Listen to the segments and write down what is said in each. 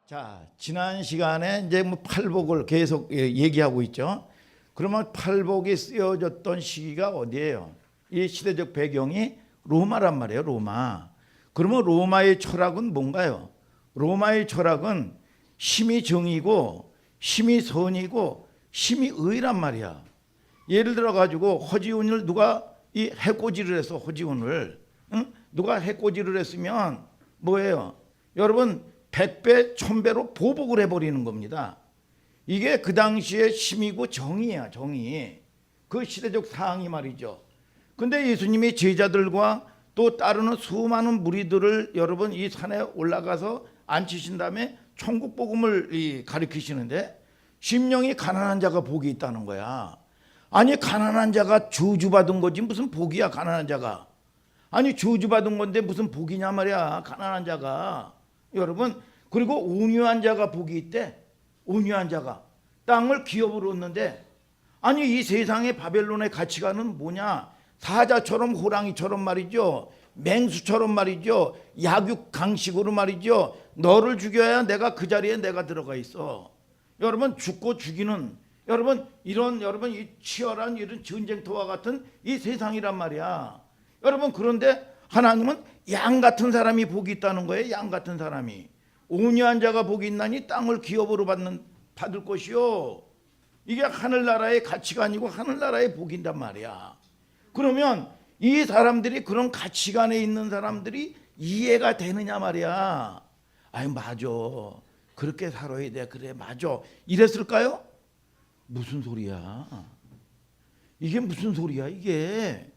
자, 지난 시간에 이제 뭐 팔복을 계속 얘기하고 있죠. 그러면 팔복이 쓰여졌던 시기가 어디예요? 이 시대적 배경이 로마란 말이에요, 로마. 그러면 로마의 철학은 뭔가요? 로마의 철학은 힘이 정이고 힘이 선이고 힘이 의란 말이야. 예를 들어 가지고 허지훈을 누가 이 해코지를 해서 허지훈을 누가 해코지를 했으면 뭐예요? 여러분 100배 1000배로 보복을 해버리는 겁니다. 이게 그 당시의 힘이고 정의야, 정의. 그 시대적 사항이 말이죠. 근데 예수님이 제자들과 또 따르는 수많은 무리들을 여러분 이 산에 올라가서 앉히신 다음에 천국 복음을 가르치시는데 심령이 가난한 자가 복이 있다는 거야. 아니 가난한 자가 저주받은 거지 무슨 복이야 가난한 자가. 아니 저주받은 건데 무슨 복이냐 말이야 가난한 자가. 여러분 그리고 온유한 자가 복이 있대. 온유한 자가 땅을 기업으로 얻는데 아니 이 세상의 바벨론의 가치관은 뭐냐. 사자처럼 호랑이처럼 말이죠. 맹수처럼 말이죠. 약육강식으로 말이죠. 너를 죽여야 내가 그 자리에 내가 들어가 있어. 여러분 죽고 죽이는 여러분 이런 여러분 이 치열한 이런 전쟁터와 같은 이 세상이란 말이야. 여러분 그런데 하나님은 양 같은 사람이 복이 있다는 거예요. 양 같은 사람이. 온유한 자가 복이 있나니 땅을 기업으로 받을 것이요. 이게 하늘나라의 가치관이고 하늘나라의 복인단 말이야. 그러면 이 사람들이 그런 가치관에 있는 사람들이 이해가 되느냐 말이야. 아니 맞아. 그렇게 살아야 돼. 그래 맞아. 이랬을까요? 무슨 소리야. 이게 무슨 소리야 이게.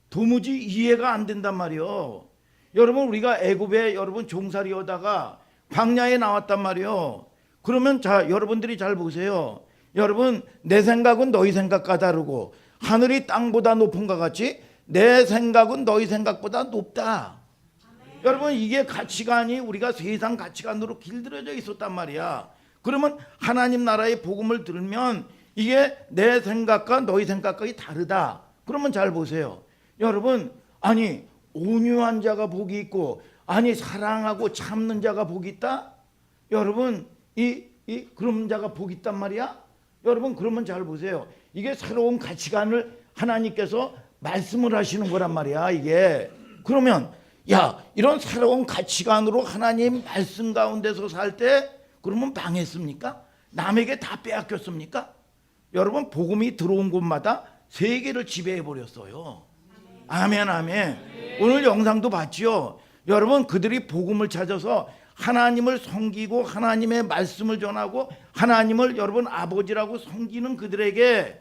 도무지 이해가 안 된단 말이요. 여러분 우리가 애굽에 여러분 종살이 하다가 광야에 나왔단 말이요. 그러면 자 여러분들이 잘 보세요. 여러분 내 생각은 너희 생각과 다르고 하늘이 땅보다 높은 것 같이 내 생각은 너희 생각보다 높다. 여러분 이게 가치관이 우리가 세상 가치관으로 길들여져 있었단 말이야. 그러면 하나님 나라의 복음을 들으면 이게 내 생각과 너희 생각과 다르다. 그러면 잘 보세요. 여러분 아니 온유한 자가 복이 있고 아니 사랑하고 참는 자가 복이 있다. 여러분 이 그런 자가 복이 있단 말이야. 여러분 그러면 잘 보세요. 이게 새로운 가치관을 하나님께서 말씀을 하시는 거란 말이야 이게. 그러면 야 이런 새로운 가치관으로 하나님 말씀 가운데서 살 때 그러면 망했습니까? 남에게 다 빼앗겼습니까? 여러분 복음이 들어온 곳마다 세계를 지배해 버렸어요. 아멘 아멘. 오늘 영상도 봤지요. 여러분 그들이 복음을 찾아서 하나님을 섬기고 하나님의 말씀을 전하고 하나님을 여러분 아버지라고 섬기는 그들에게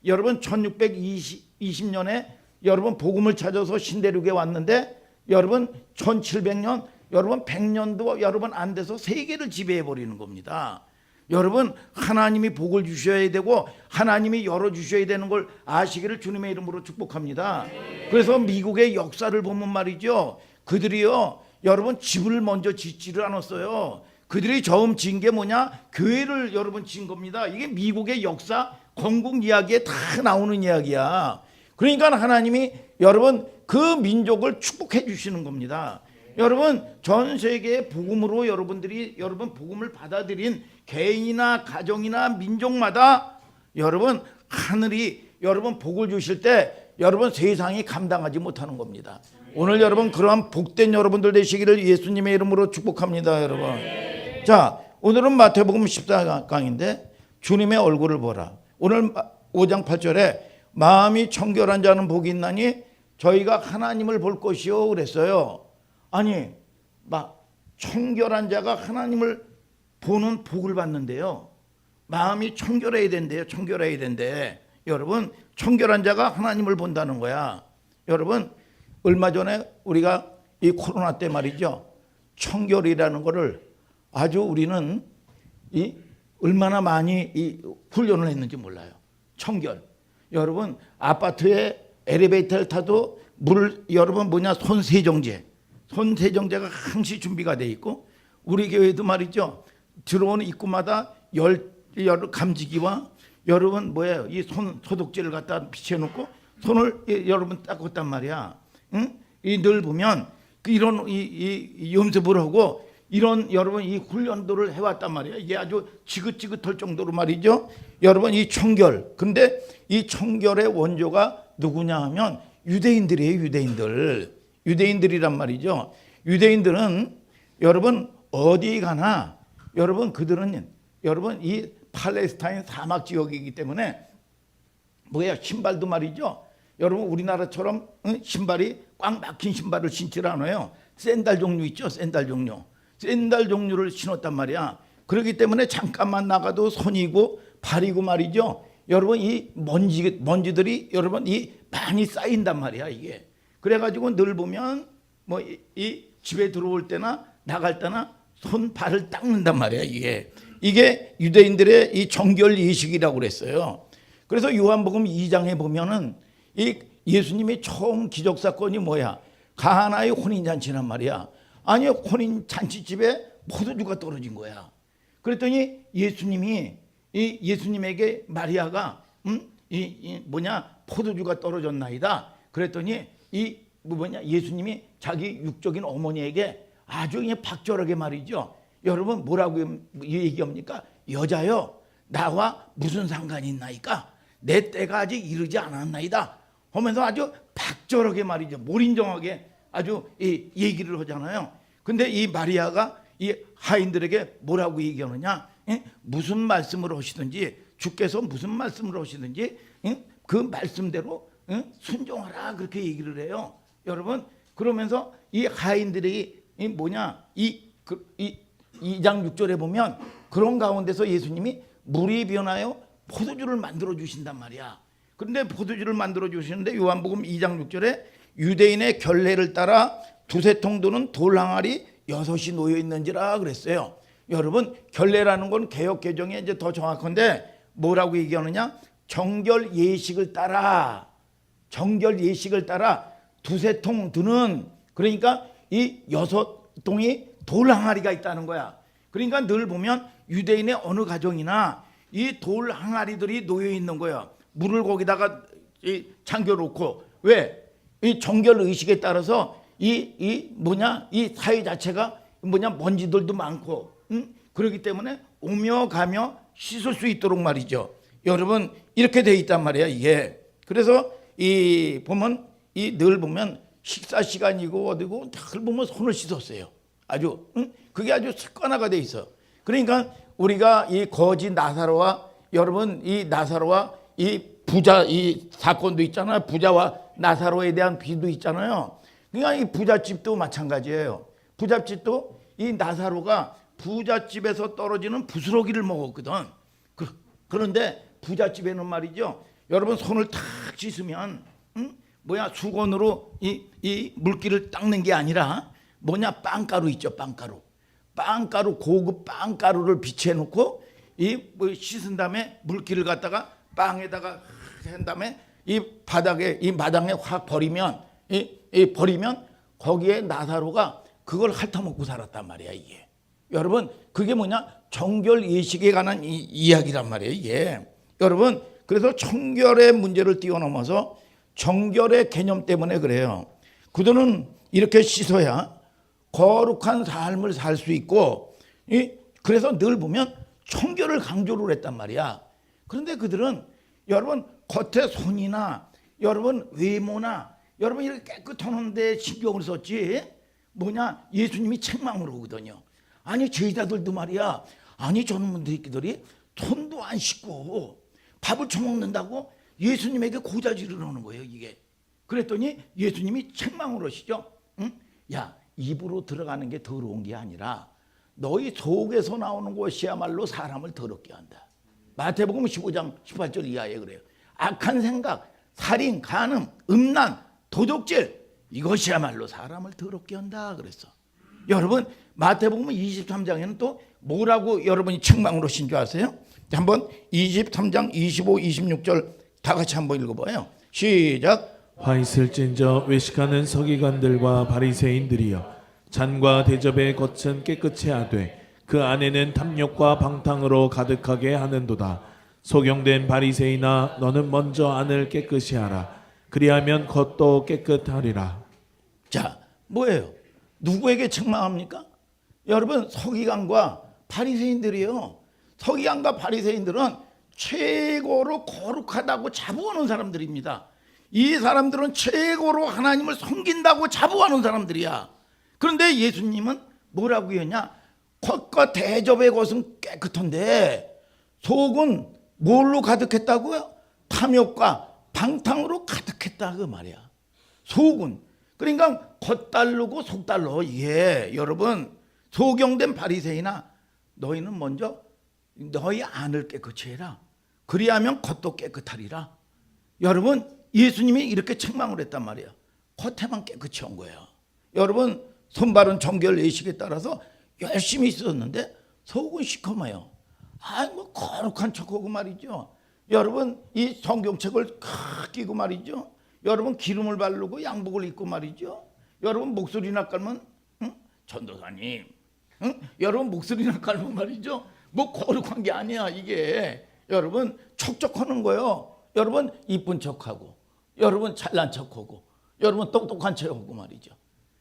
여러분 1620년에 여러분 복음을 찾아서 신대륙에 왔는데 여러분 1700년 여러분 100년도 여러분 안 돼서 세계를 지배해 버리는 겁니다. 여러분 하나님이 복을 주셔야 되고 하나님이 열어주셔야 되는 걸 아시기를 주님의 이름으로 축복합니다. 그래서 미국의 역사를 보면 말이죠. 그들이요 여러분 집을 먼저 짓지를 않았어요. 그들이 처음 지은 게 뭐냐. 교회를 여러분 지은 겁니다. 이게 미국의 역사 건국 이야기에 다 나오는 이야기야. 그러니까 하나님이 여러분 그 민족을 축복해 주시는 겁니다. 여러분 전 세계의 복음으로 여러분들이 여러분 복음을 받아들인 개인이나 가정이나 민족마다 여러분 하늘이 여러분 복을 주실 때 여러분 세상이 감당하지 못하는 겁니다. 오늘 여러분 그러한 복된 여러분들 되시기를 예수님의 이름으로 축복합니다. 여러분 자 오늘은 마태복음 14강인데 주님의 얼굴을 보라. 오늘 5장 8절에 마음이 청결한 자는 복이 있나니 저희가 하나님을 볼 것이요 그랬어요. 아니 막 청결한 자가 하나님을 보는 복을 받는데요. 마음이 청결해야 된대요. 청결해야 된대. 여러분 청결한 자가 하나님을 본다는 거야. 여러분 얼마 전에 우리가 이 코로나 때 말이죠. 청결이라는 거를 아주 우리는 얼마나 많이 훈련을 했는지 몰라요. 청결. 여러분 아파트에 엘리베이터를 타도 물 여러분 손세정제가 항시 준비가 돼 있고 우리 교회도 말이죠. 들어오는 입구마다 여러 감지기와 여러분 이 손 소독제를 갖다 비춰놓고 손을 여러분 닦았단 말이야. 응? 늘 보면 이런 이 염습을 하고 이런 여러분 이 훈련도를 해왔단 말이에요. 이게 아주 지긋지긋할 정도로 말이죠. 여러분 이 청결. 근데 이 청결의 원조가 누구냐 하면 유대인들이에요. 유대인들이란 말이죠. 유대인들은 여러분 어디 가나 여러분 그들은 여러분 이 팔레스타인 사막 지역이기 때문에 뭐야 신발도 말이죠. 여러분 우리나라처럼 신발이 꽉 막힌 신발을 신질 않아요. 샌들 종류 있죠. 샌들 종류를 신었단 말이야. 그렇기 때문에 잠깐만 나가도 손이고 발이고 말이죠. 여러분 이 먼지들이 여러분 이 많이 쌓인단 말이야 이게. 그래가지고 늘 보면 뭐 이 집에 들어올 때나 나갈 때나 손 발을 닦는단 말이야 이게 유대인들의 이 정결 예식이라고 그랬어요. 그래서 요한복음 2장에 보면은 이 예수님이 처음 기적 사건이 뭐야? 가나의 혼인 잔치란 말이야. 아니 혼인 잔치집에 포도주가 떨어진 거야. 그랬더니 예수님에게 마리아가 포도주가 떨어졌나이다. 그랬더니 예수님이 자기 육적인 어머니에게 아주 그냥 박절하게 말이죠. 여러분 뭐라고 얘기합니까? 여자여 나와 무슨 상관이 있나이까? 내 때가 아직 이르지 않았나이다 하면서 아주 박절하게 말이죠. 몰인정하게 아주 얘기를 하잖아요. 근데 이 마리아가 이 하인들에게 뭐라고 얘기하느냐? 무슨 말씀을 하시든지 주께서 무슨 말씀을 하시든지 그 말씀대로 순종하라 그렇게 얘기를 해요. 여러분 그러면서 이 하인들이 2장 6절에 보면 그런 가운데서 예수님이 물이 변하여 포도주를 만들어 주신단 말이야. 그런데 포도주를 만들어 주시는데 요한복음 2장 6절에 유대인의 결례를 따라 두세 통 드는 돌 항아리 6이 놓여 있는지라 그랬어요. 여러분 결례라는 건 개역 개정에 이제 더 정확한데 뭐라고 얘기하느냐? 정결 예식을 따라 두세 통 드는, 그러니까 이 6통이 돌 항아리가 있다는 거야. 그러니까 늘 보면 유대인의 어느 가정이나 이 돌 항아리들이 놓여 있는 거야. 물을 거기다가 잠겨 놓고. 왜? 이 정결 의식에 따라서 이 사회 자체가 먼지들도 많고, 그렇기 때문에 오며 가며 씻을 수 있도록 말이죠. 여러분 이렇게 돼 있단 말이야 이게. 그래서 늘 보면 식사 시간이고 어디고 늘 보면 손을 씻었어요. 아주 그게 아주 습관화가 돼 있어. 그러니까 우리가 이 거지 나사로와 여러분 이 나사로와 이 부자 이 사건도 있잖아요. 부자와 나사로에 대한 비도 있잖아요. 그러니까 이 부잣집도 마찬가지예요. 부잣집도 이 나사로가 부잣집에서 떨어지는 부스러기를 먹었거든. 그런데 부잣집에는 말이죠. 여러분 손을 탁 씻으면 수건으로 이 물기를 닦는 게 아니라 빵가루 있죠. 빵가루 고급 빵가루를 비치해 놓고 씻은 다음에 물기를 갖다가 빵에다가 한 다음에 이 마당에 확 버리면 거기에 나사로가 그걸 핥아먹고 살았단 말이야 이게. 여러분 그게 정결 예식에 관한 이야기란 말이에요 이게. 여러분 그래서 청결의 문제를 뛰어넘어서 정결의 개념 때문에 그래요. 그들은 이렇게 씻어야 거룩한 삶을 살 수 있고, 그래서 늘 보면 청결을 강조를 했단 말이야. 그런데 그들은 여러분 겉에 손이나 여러분 외모나 여러분 이렇게 깨끗한 데 신경을 썼지 예수님이 책망을 하거든요. 아니 제자들도 말이야. 아니 저놈들이 손도 안 씻고 밥을 처먹는다고 예수님에게 고자질을 하는 거예요 이게. 그랬더니 예수님이 책망을 하시죠. 야 입으로 들어가는 게 더러운 게 아니라 너희 속에서 나오는 것이야말로 사람을 더럽게 한다. 마태복음 15장 18절 이하에 그래요. 악한 생각, 살인, 간음, 음란, 도둑질 이것이야말로 사람을 더럽게 한다 그랬어. 여러분 마태복음 23장에는 또 뭐라고 여러분이 책망으로 하신 줄 아세요? 한번 23장 25, 26절 다 같이 한번 읽어봐요. 시작. 화 있을진저 외식하는 서기관들과 바리새인들이여, 잔과 대접의 겉은 깨끗이 하되 그 안에는 탐욕과 방탕으로 가득하게 하는도다. 소경된 바리새인아, 너는 먼저 안을 깨끗이 하라. 그리하면 겉도 깨끗하리라. 자, 뭐예요? 누구에게 책망합니까? 여러분 서기관과 바리새인들이요. 서기관과 바리새인들은 최고로 거룩하다고 자부하는 사람들입니다. 이 사람들은 최고로 하나님을 섬긴다고 자부하는 사람들이야. 그런데 예수님은 뭐라고 했냐? 겉과 대접의 것은 깨끗한데 속은 뭘로 가득했다고요? 탐욕과 방탕으로 가득했다 그 말이야. 속은 그러니까 겉달르고 속달러. 예, 여러분 소경된 바리새인아, 너희는 먼저 너희 안을 깨끗이 해라. 그리하면 겉도 깨끗하리라. 여러분 예수님이 이렇게 책망을 했단 말이에요. 겉에만 깨끗이 한 거예요. 여러분 손발은 정결 예식에 따라서 열심히 있었는데 속은 시커매요. 뭐 거룩한 척하고 말이죠. 여러분 이 성경책을 끼고 말이죠. 여러분 기름을 바르고 양복을 입고 말이죠. 여러분 목소리나 깔면 전도사님, 여러분 목소리나 깔면 말이죠. 뭐 거룩한 게 아니야 이게. 여러분 척척하는 거예요. 여러분 이쁜 척하고, 여러분 잘난 척하고, 여러분 똑똑한 척하고 말이죠.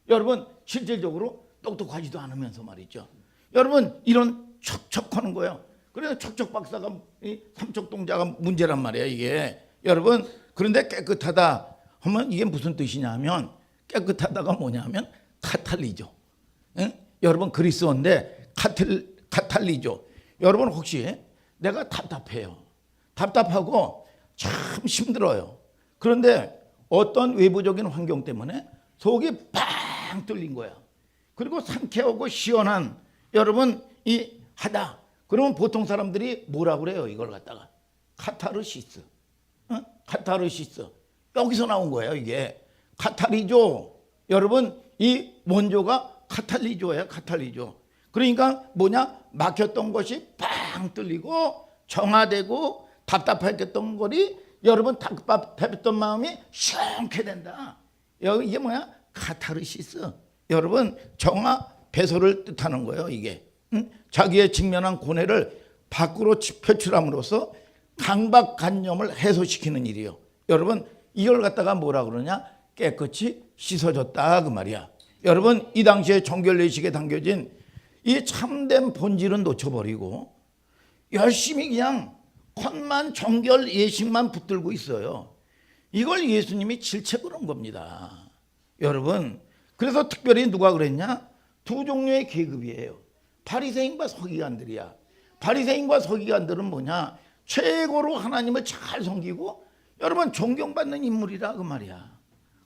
여러분 실질적으로 똑똑하지도 않으면서 말이죠. 여러분 이런 척척하는 거예요. 그래서 척척 박사가 이 삼척동자가 문제란 말이야 이게. 여러분 그런데 깨끗하다 하면 이게 무슨 뜻이냐면, 깨끗하다가 뭐냐면 카탈리죠. 응? 여러분 그리스어인데 카탈리죠. 여러분 혹시 내가 답답해요. 답답하고 참 힘들어요. 그런데 어떤 외부적인 환경 때문에 속이 팡 뚫린 거야. 그리고 상쾌하고 시원한 여러분 이 하다. 그러면 보통 사람들이 뭐라고 그래요? 이걸 갖다가 카타르시스. 카타르시스. 여기서 나온 거예요 이게. 카탈리조. 여러분 이 원조가 카탈리조예요. 카탈리조. 그러니까 뭐냐? 막혔던 것이 팡 뚫리고 정화되고 답답했던 것이 여러분 답답했던 마음이 시원케 된다. 이게 뭐야? 카타르시스. 여러분 정화 배설을 뜻하는 거예요 이게. 자기의 직면한 고뇌를 밖으로 표출함으로써 강박관념을 해소시키는 일이요. 여러분 이걸 갖다가 뭐라 그러냐? 깨끗이 씻어졌다 그 말이야. 여러분 이 당시에 정결례식에 담겨진 이 참된 본질은 놓쳐버리고 열심히 그냥 겉만 정결 예식만 붙들고 있어요. 이걸 예수님이 질책을 한 겁니다. 여러분 그래서 특별히 누가 그랬냐? 두 종류의 계급이에요. 바리새인과 서기관들이야. 바리새인과 서기관들은 뭐냐? 최고로 하나님을 잘 섬기고 여러분 존경받는 인물이라 그 말이야.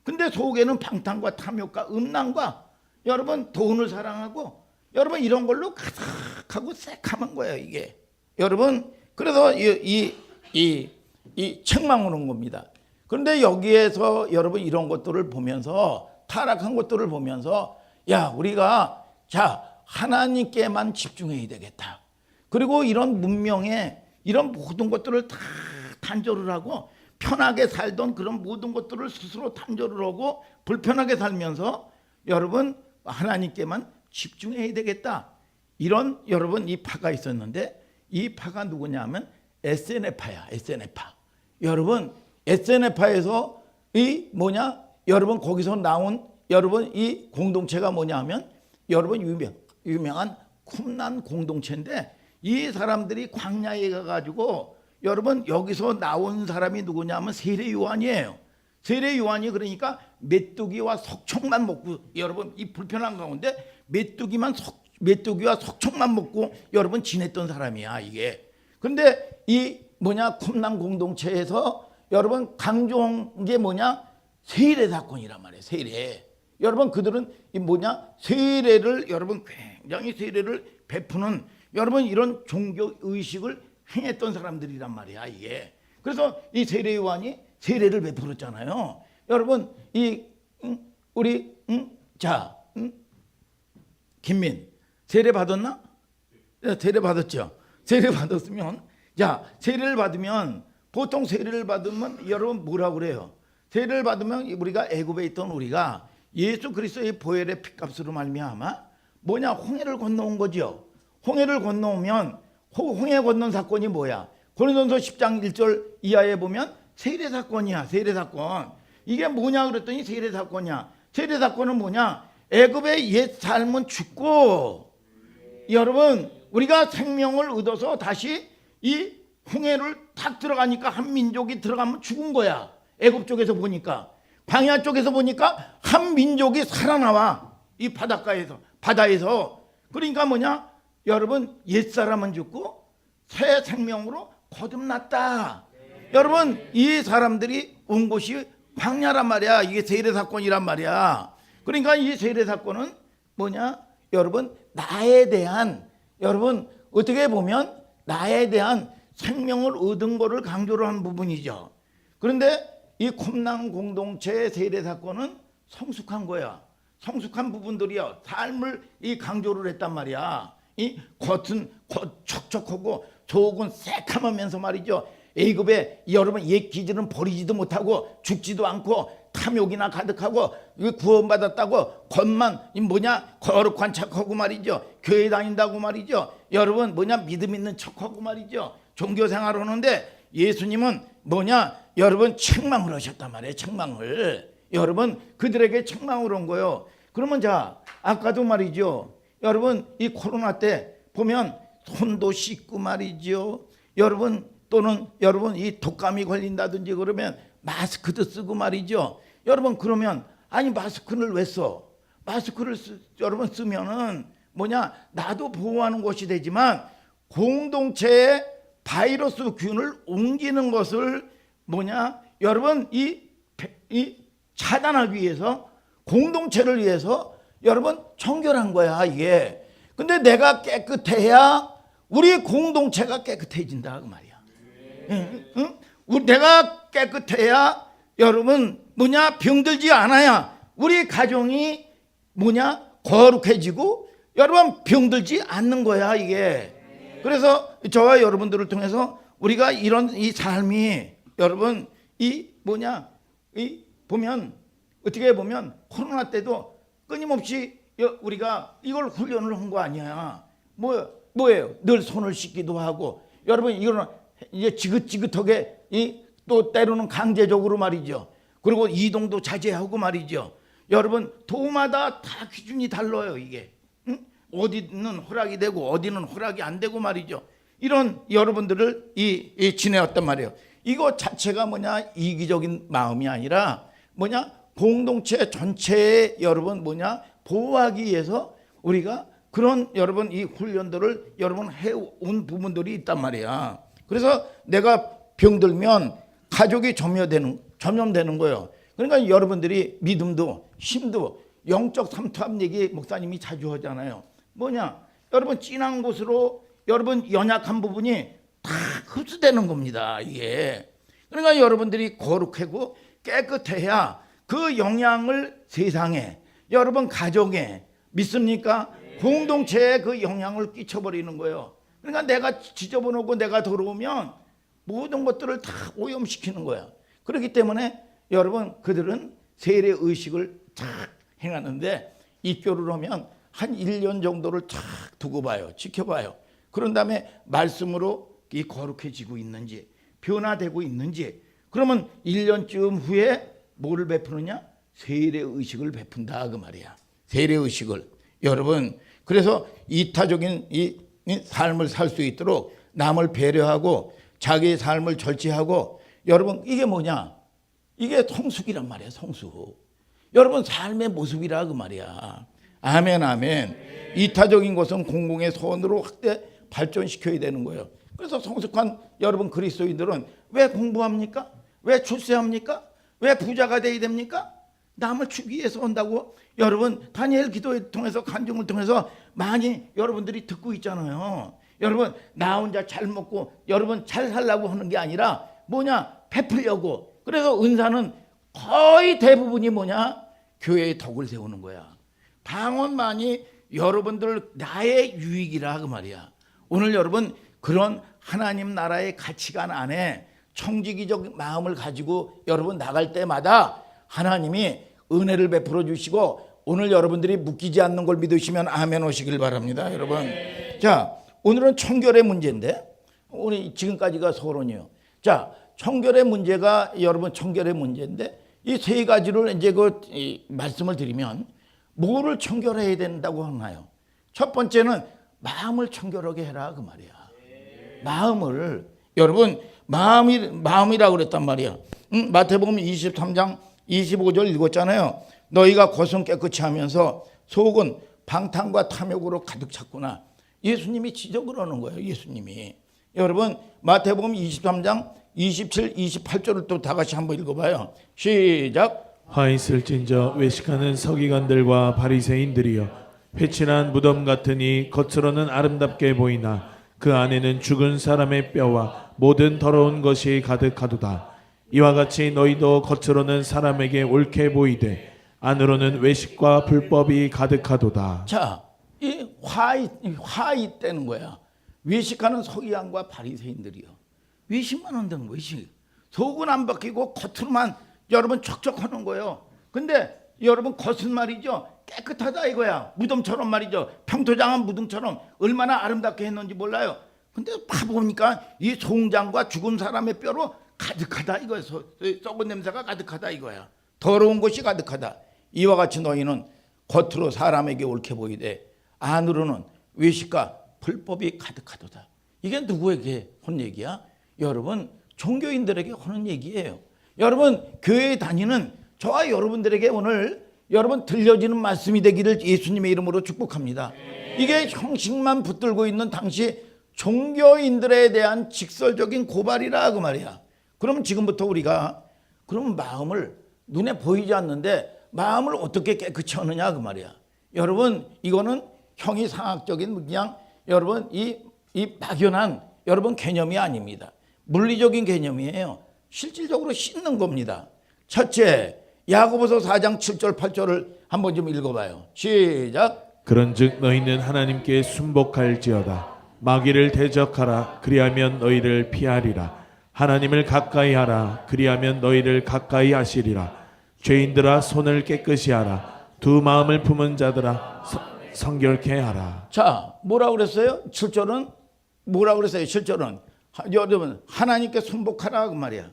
근데 속에는 방탕과 탐욕과 음란과 여러분 돈을 사랑하고 여러분 이런 걸로 가득하고 새카만 거예요 이게. 여러분 그래서 이 책망을 한 겁니다. 그런데 여기에서 여러분 이런 것들을 보면서, 타락한 것들을 보면서, 야 우리가 자 하나님께만 집중해야 되겠다. 그리고 이런 문명에 이런 모든 것들을 다 단절을 하고 편하게 살던 그런 모든 것들을 스스로 단절을 하고 불편하게 살면서 여러분 하나님께만 집중해야 되겠다. 이런 여러분 이 파가 있었는데, 이 파가 누구냐면 SNF파야. SNF파. 여러분 SNF파에서 이 뭐냐? 여러분 거기서 나온 여러분 이 공동체가 뭐냐면 여러분 유명한 쿰란 공동체인데, 이 사람들이 광야에 가가지고 여러분 여기서 나온 사람이 누구냐면 세례 요한이에요. 세례 요한이 그러니까 메뚜기와 석청만 먹고 여러분 이 불편한 가운데 메뚜기와 석청만 먹고 여러분 지냈던 사람이야 이게. 근데 이 뭐냐 쿰란 공동체에서 여러분 강조한 게 뭐냐? 세례 사건이란 말이에요. 세례. 여러분 그들은 이 뭐냐? 세례를 여러분 굉장히 세례를 베푸는 여러분 이런 종교 의식을 행했던 사람들이란 말이야 이게. 그래서 이 세례 요한이 세례를 베풀었잖아요. 여러분 이 우리 김민 세례 받았나? 세례 받았죠. 세례 받았으면 세례를 받으면 보통 세례를 받으면 여러분 뭐라고 그래요? 세례를 받으면 우리가 애굽에 있던 우리가 예수 그리스도의 보혈의 피값으로 말미암아 뭐냐 홍해를 건너온 거죠. 홍해를 건너오면 홍해 건넌 사건이 뭐야? 고린도전서 10장 1절 이하에 보면 세례 사건이야. 세례 사건. 이게 뭐냐 그랬더니 세례 사건이야. 세례 사건은 뭐냐? 애굽의 옛 삶은 죽고 여러분 우리가 생명을 얻어서 다시 이 홍해를 탁 들어가니까 한 민족이 들어가면 죽은 거야. 애굽 쪽에서 보니까, 광야 쪽에서 보니까 한 민족이 살아나와. 이 바다에서. 그러니까 뭐냐? 여러분 옛사람은 죽고 새 생명으로 거듭났다. 여러분 이 사람들이 온 곳이 광야란 말이야. 이게 세례사건이란 말이야. 그러니까 이 세례사건은 뭐냐? 여러분 나에 대한, 여러분 어떻게 보면 나에 대한 생명을 얻은 거를 강조를 하는 부분이죠. 그런데 이 콤랑 공동체의 세례사건은 성숙한 거야. 성숙한 부분들이요. 삶을 이 강조를 했단 말이야. 이 겉은 촉촉하고 속은 새카마면서 말이죠. 애굽에 여러분 옛 기질은 버리지도 못하고 죽지도 않고 탐욕이나 가득하고 구원받았다고 겉만 거룩한 척하고 말이죠. 교회 다닌다고 말이죠. 여러분 믿음 있는 척하고 말이죠. 종교 생활하는데 예수님은 여러분 책망을 하셨단 말이에요. 책망을. 여러분 그들에게 책망을 한 거예요. 그러면 자 아까도 말이죠. 여러분 이 코로나 때 보면 손도 씻고 말이죠. 여러분 또는 여러분 이 독감이 걸린다든지 그러면 마스크도 쓰고 말이죠. 여러분 그러면 아니 마스크를 왜 써? 마스크를 여러분 쓰면은 나도 보호하는 것이 되지만 공동체의 바이러스 균을 옮기는 것을 여러분 이 차단하기 위해서 공동체를 위해서 여러분 청결한 거야 이게. 근데 내가 깨끗해야 우리 공동체가 깨끗해진다 그 말이야. 응? 내가 깨끗해야 여러분 병들지 않아야 우리 가정이 거룩해지고 여러분 병들지 않는 거야 이게. 그래서 저와 여러분들을 통해서 우리가 이런 이 삶이 여러분 이 보면 어떻게 보면 코로나 때도 끊임없이 우리가 이걸 훈련을 한 거 아니야. 뭐예요? 늘 손을 씻기도 하고 여러분 이거는 이제 지긋지긋하게 또 때로는 강제적으로 말이죠. 그리고 이동도 자제하고 말이죠. 여러분 도마다 다 기준이 달라요 이게. 응? 어디는 허락이 되고 어디는 허락이 안 되고 말이죠. 이런 여러분들을 지내왔단 말이에요. 이거 자체가 이기적인 마음이 아니라 공동체 전체의 여러분 보호하기 위해서 우리가 그런 여러분 이 훈련들을 여러분 해온 부분들이 있단 말이야. 그래서 내가 병들면 가족이 전염되는 거예요. 그러니까 여러분들이 믿음도 힘도 영적 삼투압 얘기 목사님이 자주 하잖아요. 여러분 진한 곳으로 여러분 연약한 부분이 다 흡수되는 겁니다 이게. 그러니까 여러분들이 거룩하고 깨끗해야 그 영향을 세상에 여러분 가정에 믿습니까? 공동체에 그 영향을 끼쳐버리는 거예요. 그러니까 내가 지저분하고 내가 더러우면 모든 것들을 다 오염시키는 거야. 그렇기 때문에 여러분 그들은 세례 의식을 탁 행하는데 입교를 하면 한 1년 정도를 탁 두고 봐요. 지켜봐요. 그런 다음에 말씀으로 이 거룩해지고 있는지 변화되고 있는지. 그러면 1년쯤 후에 뭐를 베푸느냐? 세례 의식을 베푼다 그 말이야. 세례 의식을. 여러분 그래서 이타적인 이 삶을 살 수 있도록 남을 배려하고 자기의 삶을 절제하고 여러분 이게 뭐냐? 이게 성숙이란 말이야. 성숙. 여러분 삶의 모습이라 그 말이야. 아멘 아멘. 이타적인 것은 공공의 소원으로 확대 발전시켜야 되는 거예요. 그래서 성숙한 여러분 그리스도인들은 왜 공부합니까? 왜 출세합니까? 왜 부자가 돼야 됩니까? 남을 주기 위해서 온다고. 여러분 다니엘 기도를 통해서 간증을 통해서 많이 여러분들이 듣고 있잖아요. 여러분 나 혼자 잘 먹고 여러분 잘 살라고 하는 게 아니라 베풀려고. 그래서 은사는 거의 대부분이 교회의 덕을 세우는 거야. 방언만이 여러분들 나의 유익이라 그 말이야. 오늘 여러분 그런 하나님 나라의 가치관 안에 청지기적 마음을 가지고 여러분 나갈 때마다 하나님이 은혜를 베풀어 주시고 오늘 여러분들이 묶이지 않는 걸 믿으시면 아멘 오시길 바랍니다. 여러분 자 오늘은 청결의 문제인데 오늘 지금까지가 서론이요. 자 청결의 문제가 여러분 청결의 문제인데 이 세 가지를 이제 말씀을 드리면 뭐를 청결해야 된다고 하나요? 첫 번째는 마음을 청결하게 해라 그 말이야. 마음을 여러분 마음이라고 그랬단 말이야. 마태복음 23장 25절 읽었잖아요. 너희가 겉은 깨끗이 하면서 속은 방탕과 탐욕으로 가득 찼구나. 예수님이 지적을 하는 거예요. 예수님이. 여러분 마태복음 23장 27, 28절을 또 다 같이 한번 읽어봐요. 시작. 화 있을진저 외식하는 서기관들과 바리새인들이여 회칠한 무덤 같으니 겉으로는 아름답게 보이나 그 안에는 죽은 사람의 뼈와 모든 더러운 것이 가득하도다. 이와 같이 너희도 겉으로는 사람에게 옳게 보이되 안으로는 외식과 불법이 가득하도다. 자, 이 화 있다는 거야. 외식하는 서기관과 바리새인들이요. 외식만 한다는 거예요. 외식. 속은 안 바뀌고 겉으로만 여러분 척척하는 거예요. 근데 여러분 겉은 말이죠. 깨끗하다 이거야. 무덤처럼 말이죠. 평토장한 무덤처럼 얼마나 아름답게 했는지 몰라요. 근데 봐보니까 이 송장과 죽은 사람의 뼈로 가득하다 이거야. 썩은 냄새가 가득하다 이거야. 더러운 것이 가득하다. 이와 같이 너희는 겉으로 사람에게 옳게 보이되 안으로는 외식과 불법이 가득하도다. 이게 누구에게 한 얘기야? 여러분 종교인들에게 하는 얘기예요. 여러분 교회에 다니는 저와 여러분들에게 오늘 여러분 들려지는 말씀이 되기를 예수님의 이름으로 축복합니다. 이게 형식만 붙들고 있는 당시 종교인들에 대한 직설적인 고발이라 그 말이야. 그럼 지금부터 우리가 그럼 마음을 눈에 보이지 않는데 마음을 어떻게 깨끗이 하느냐 그 말이야. 여러분 이거는 형이상학적인 그냥 여러분 이 막연한 여러분 개념이 아닙니다. 물리적인 개념이에요. 실질적으로 씻는 겁니다. 첫째, 야고보서 4장 7절 8절을 한번 좀 읽어봐요. 시작. 그런즉 너희는 하나님께 순복할지어다. 마귀를 대적하라. 그리하면 너희를 피하리라. 하나님을 가까이 하라. 그리하면 너희를 가까이 하시리라. 죄인들아 손을 깨끗이 하라. 두 마음을 품은 자들아 성결케 하라. 자, 뭐라고 그랬어요? 7절은 뭐라고 그랬어요? 7절은 여러분 하나님께 순복하라 그 말이야.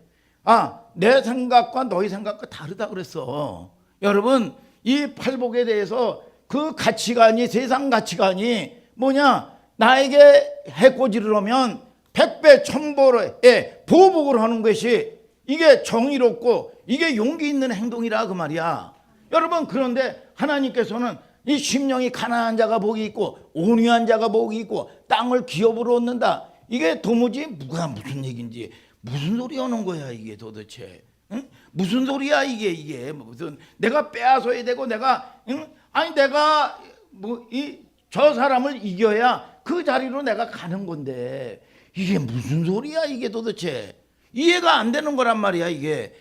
내 생각과 너희 생각과 다르다 그랬어. 여러분 이 팔복에 대해서 그 가치관이 세상 가치관이 뭐냐? 나에게 해코지를 하면 100배 1000배의 보복을 하는 것이 이게 정의롭고 이게 용기 있는 행동이라 그 말이야. 여러분 그런데 하나님께서는 이 심령이 가난한 자가 복이 있고 온유한 자가 복이 있고 땅을 기업으로 얻는다. 이게 도무지 무슨 얘기인지 무슨 소리 하는 거야 이게 도대체. 응? 무슨 소리야 이게 무슨 내가 빼앗아야 되고 내가 내가 저 사람을 이겨야 그 자리로 내가 가는 건데 이게 무슨 소리야 이게 도대체. 이해가 안 되는 거란 말이야 이게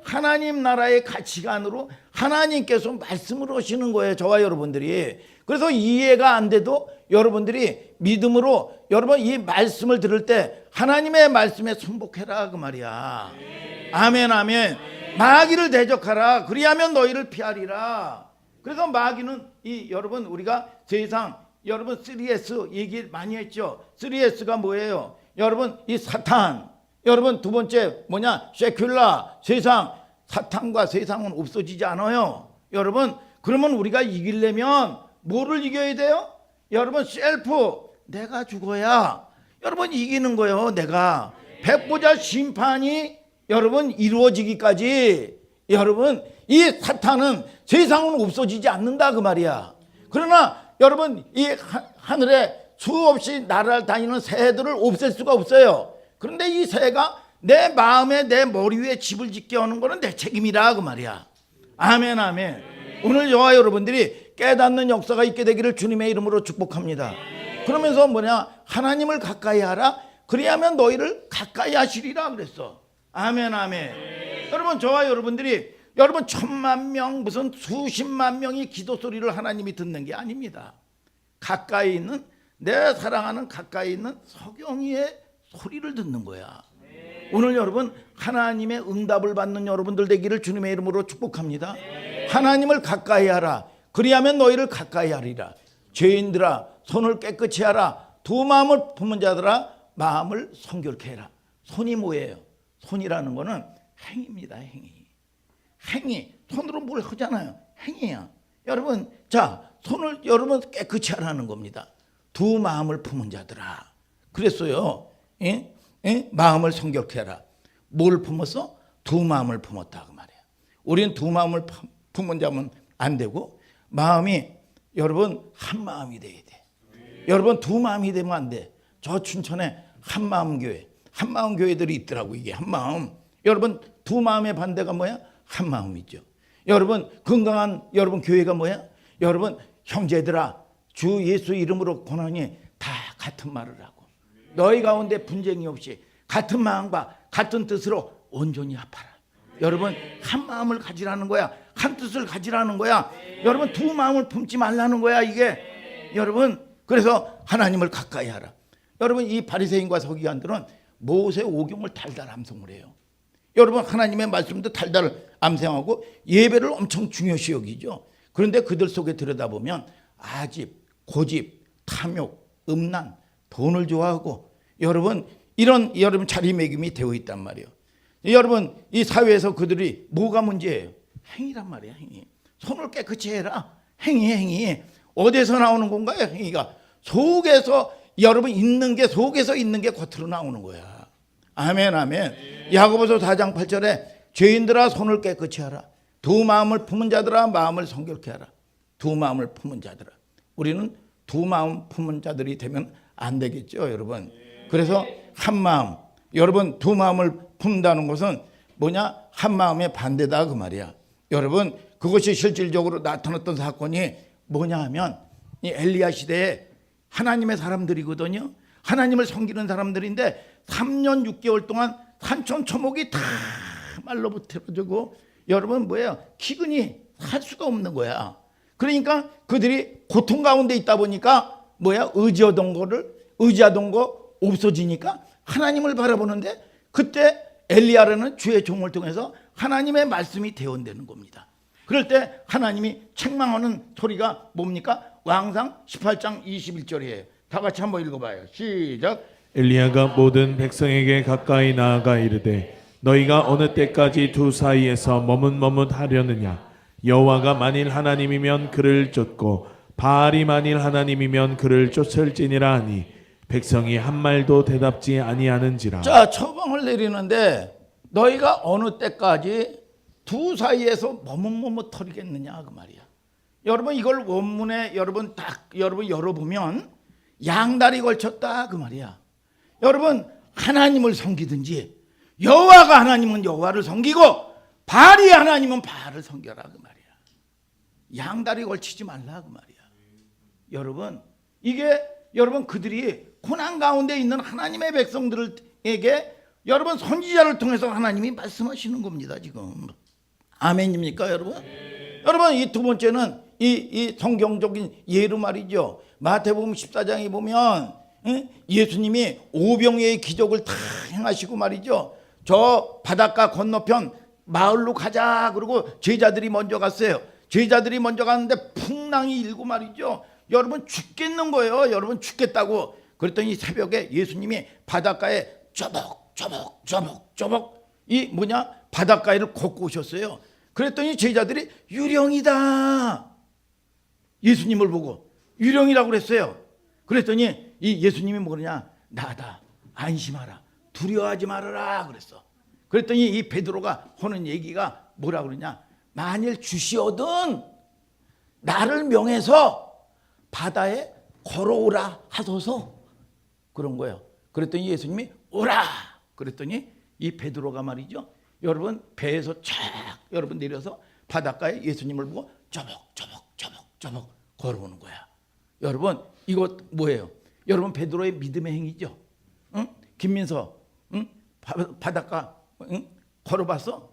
하나님 나라의 가치관으로 하나님께서 말씀을 하시는 거예요 저와 여러분들이. 그래서 이해가 안 돼도 여러분들이 믿음으로 여러분 이 말씀을 들을 때 하나님의 말씀에 순복해라 그 말이야. 아멘 아멘. 마귀를 대적하라. 그리하면 너희를 피하리라. 그래서 마귀는 여러분 우리가 세상 여러분 3S 얘기 많이 했죠. 3S가 뭐예요? 여러분 이 사탄. 여러분 두 번째 뭐냐? 세큘라 세상. 사탄과 세상은 없어지지 않아요. 여러분 그러면 우리가 이기려면 뭐를 이겨야 돼요? 여러분 셀프. 내가 죽어야 여러분 이기는 거예요. 내가 백보자 심판이 여러분 이루어지기까지 여러분 이 사탄은 세상은 없어지지 않는다 그 말이야. 그러나 여러분 이 하늘에 수없이 날아다니는 새들을 없앨 수가 없어요. 그런데 이 새가 내 마음에 내 머리 위에 집을 짓게 하는 거는 내 책임이라 그 말이야. 아멘 아멘. 오늘 저와 여러분들이 깨닫는 역사가 있게 되기를 주님의 이름으로 축복합니다. 그러면서 하나님을 가까이 하라. 그리하면 너희를 가까이 하시리라 그랬어. 아멘 아멘. 여러분 저와 여러분들이 여러분 1000만 명 무슨 수십만 명이 기도 소리를 하나님이 듣는 게 아닙니다. 가까이 있는 내 사랑하는 가까이 있는 석영이의 소리를 듣는 거야. 오늘 여러분 하나님의 응답을 받는 여러분들 되기를 주님의 이름으로 축복합니다. 하나님을 가까이 하라. 그리하면 너희를 가까이 하리라. 죄인들아 손을 깨끗이 하라. 두 마음을 품은 자들아 마음을 성결케 해라. 손이 뭐예요? 손이라는 거는 행위입니다. 행위. 손으로 뭘 하잖아요. 행위야. 여러분 자 손을 여러분 깨끗이 하라는 겁니다. 두 마음을 품은 자들아. 그랬어요. 예? 예? 마음을 성결케 하라. 뭘 품었어? 두 마음을 품었다 그 말이에요. 우리는 두 마음을 품은 자면 안 되고 마음이 여러분 한 마음이 돼야 돼. 여러분 두 마음이 되면 안 돼. 저 춘천에 한마음 교회들이 있더라고. 이게 한마음. 여러분 두 마음의 반대가 뭐야? 한마음이죠. 여러분 건강한 여러분 교회가 뭐야? 여러분 형제들아 주 예수 이름으로 권하니 다 같은 말을 하고 너희 가운데 분쟁이 없이 같은 마음과 같은 뜻으로 온전히 합하라. 여러분 한 마음을 가지라는 거야. 한 뜻을 가지라는 거야. 여러분 두 마음을 품지 말라는 거야 이게. 여러분 그래서 하나님을 가까이 하라. 여러분 이 바리새인과 서기관들은 모세 오경을 달달 암송을 해요. 여러분 하나님의 말씀도 달달 암송하고 예배를 엄청 중요시 여기죠. 그런데 그들 속에 들여다보면 아집, 고집, 탐욕, 음란, 돈을 좋아하고 여러분 이런 여러분 자리매김이 되어 있단 말이에요. 여러분 이 사회에서 그들이 뭐가 문제예요? 행위란 말이에요. 행위. 손을 깨끗이 해라. 행위. 어디서 나오는 건가요? 행위가 속에서 여러분 있는 게 속에서 있는 게 겉으로 나오는 거야. 아멘 아멘. 야고보서 4장 8절에 죄인들아 손을 깨끗이 하라. 두 마음을 품은 자들아 마음을 성결케 하라. 두 마음을 품은 자들아. 우리는 두 마음 품은 자들이 되면 안 되겠죠 여러분. 그래서 한 마음. 여러분 두 마음을 품는다는 것은 뭐냐? 한 마음의 반대다 그 말이야. 여러분 그것이 실질적으로 나타났던 사건이 뭐냐 하면 이 엘리야 시대에 하나님의 사람들이거든요. 하나님을 섬기는 사람들인데 3년 6개월 동안 산천초목이 다 말라붙어지고 여러분 뭐예요? 기근이 살 수가 없는 거야. 그러니까 그들이 고통 가운데 있다 보니까 뭐야? 의지하던 거 없어지니까 하나님을 바라보는데 그때 엘리야라는 주의 종을 통해서 하나님의 말씀이 대언되는 겁니다. 그럴 때 하나님이 책망하는 소리가 뭡니까? 왕상 18장 21절이에요. 다 같이 한번 읽어봐요. 시작. 엘리야가 모든 백성에게 가까이 나아가 이르되 너희가 어느 때까지 두 사이에서 머뭇머뭇하려느냐? 여호와가 만일 하나님이면 그를 쫓고 바알이 만일 하나님이면 그를 쫓을지니라 하니 백성이 한 말도 대답지 아니하는지라. 자, 처방을 내리는데 너희가 어느 때까지 두 사이에서 머뭇머뭇거리겠느냐 그 말이야. 여러분 이걸 원문에 여러분 딱 여러분 열어보면 양다리 걸쳤다 그 말이야. 여러분 하나님을 섬기든지 여호와가 하나님은 여호와를 섬기고 바알이 하나님은 바알을 섬겨라 그 말이야. 양다리 걸치지 말라 그 말이야. 여러분 이게 여러분 그들이 고난 가운데 있는 하나님의 백성들에게 여러분 선지자를 통해서 하나님이 말씀하시는 겁니다 지금. 아멘입니까 여러분? 여러분 이 두 번째는 이 성경적인 예로 말이죠. 마태복음 14장에 보면 예수님이 오병이의 기적을 다 행하시고 말이죠. 저 바닷가 건너편 마을로 가자 그러고 제자들이 먼저 갔어요. 제자들이 먼저 갔는데 풍랑이 일고 말이죠. 여러분 죽겠는 거예요. 여러분 죽겠다고. 그랬더니 새벽에 예수님이 바닷가에 쪼벅 이 뭐냐 바닷가를 걷고 오셨어요. 그랬더니 제자들이 유령이다. 예수님을 보고 유령이라고 그랬어요. 그랬더니 이 예수님이 뭐냐 나다 안심하라 두려워하지 말아라 그랬어. 그랬더니 이 베드로가 하는 얘기가 뭐라 그러냐 만일 주시거든 나를 명해서 바다에 걸어오라 하소서 그런 거예요. 그랬더니 예수님이 오라 그랬더니 이 베드로가 말이죠. 여러분 배에서 쫙 여러분 내려서 바닷가에 예수님을 보고 쪼벅 걸어오는 거야. 여러분 이거 뭐예요? 여러분 베드로의 믿음의 행위죠. 응? 김민서 응? 바닷가 응? 걸어봤어?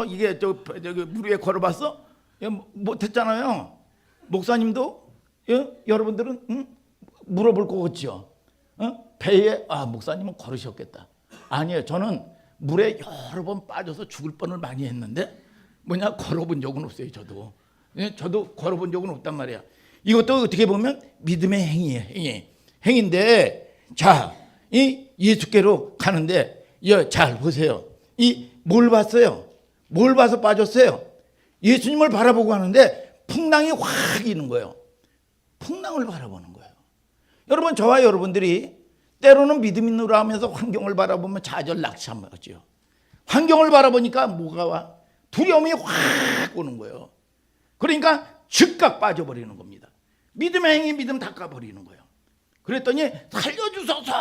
이게 저기 물 위에 걸어봤어? 못했잖아요. 목사님도 여러분들은 응? 물어볼 거 없죠. 배에 목사님은 걸으셨겠다. 아니에요. 저는 물에 여러 번 빠져서 죽을 뻔을 많이 했는데 뭐냐 걸어본 적은 없어요. 저도 걸어본 적은 없단 말이야. 이것도 어떻게 보면 믿음의 행위예요. 행인데 자, 이 예수께로 가는데 잘 보세요. 이 뭘 봤어요? 뭘 봐서 빠졌어요? 예수님을 바라보고 하는데 풍랑이 확 이는 거예요. 풍랑을 바라보는 거예요. 여러분, 저와 여러분들이 때로는 믿음인으로 하면서 환경을 바라보면 좌절 낙심하죠. 환경을 바라보니까 뭐가 와? 두려움이 확 오는 거예요. 그러니까 즉각 빠져버리는 겁니다. 믿음의 행위 믿음 닦아버리는 거예요. 그랬더니 살려주소서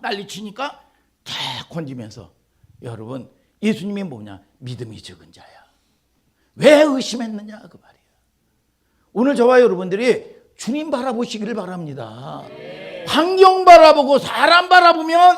난리치니까 탁 건지면서, 여러분, 예수님이 뭐냐? 믿음이 적은 자야. 왜 의심했느냐 그 말이에요. 오늘 저와 여러분들이 주님 바라보시기를 바랍니다. 환경 바라보고 사람 바라보면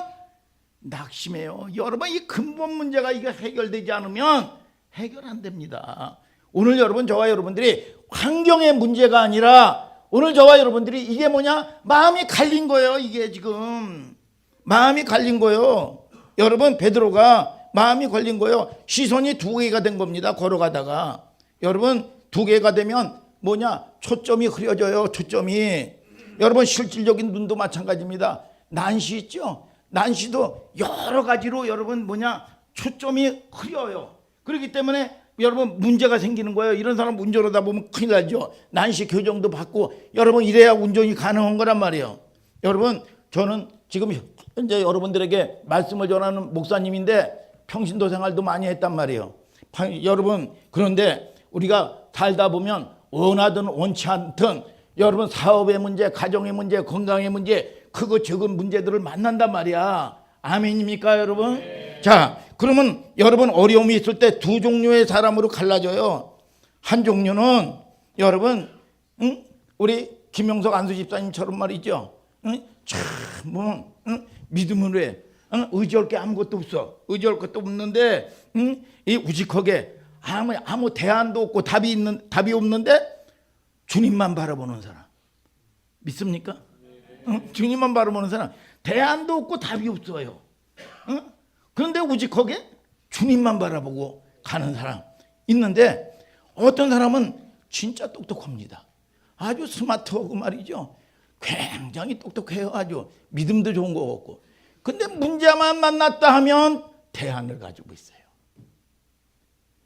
낙심해요. 여러분, 이 근본 문제가 이게 해결되지 않으면 해결 안 됩니다. 오늘 여러분, 저와 여러분들이 환경의 문제가 아니라 오늘 저와 여러분들이 이게 뭐냐? 마음이 갈린 거예요. 이게 지금 마음이 갈린 거예요. 여러분, 베드로가 마음이 걸린 거예요. 시선이 두 개가 된 겁니다. 걸어가다가 여러분, 두 개가 되면 뭐냐? 초점이 흐려져요. 초점이. 여러분, 실질적인 눈도 마찬가지입니다. 난시 있죠? 난시도 여러 가지로 여러분 뭐냐? 초점이 흐려요. 그렇기 때문에 여러분 문제가 생기는 거예요. 이런 사람 운전하다 보면 큰일 나죠. 난시 교정도 받고 여러분 이래야 운전이 가능한 거란 말이에요. 여러분, 저는 지금 현재 여러분들에게 말씀을 전하는 목사님인데 평신도 생활도 많이 했단 말이에요. 여러분, 그런데 우리가 살다 보면 원하든 원치 않든 여러분 사업의 문제, 가정의 문제, 건강의 문제, 크고 적은 문제들을 만난단 말이야. 아멘입니까 여러분? 자, 그러면 여러분 어려움이 있을 때 두 종류의 사람으로 갈라져요. 한 종류는 여러분, 우리 김영석 안수 집사님처럼 말이죠. 참 믿음으로 해. 의지할 게 아무것도 없어. 의지할 것도 없는데 이 우직하게 아무 대안도 없고 답이 없는데 주님만 바라보는 사람. 믿습니까? 주님만 바라보는 사람. 대안도 없고 답이 없어요. 그런데 우직하게 주님만 바라보고 가는 사람 있는데, 어떤 사람은 진짜 똑똑합니다. 아주 스마트하고 말이죠. 굉장히 똑똑해요. 아주 믿음도 좋은 거 같고. 근데 문제만 만났다 하면 대안을 가지고 있어요.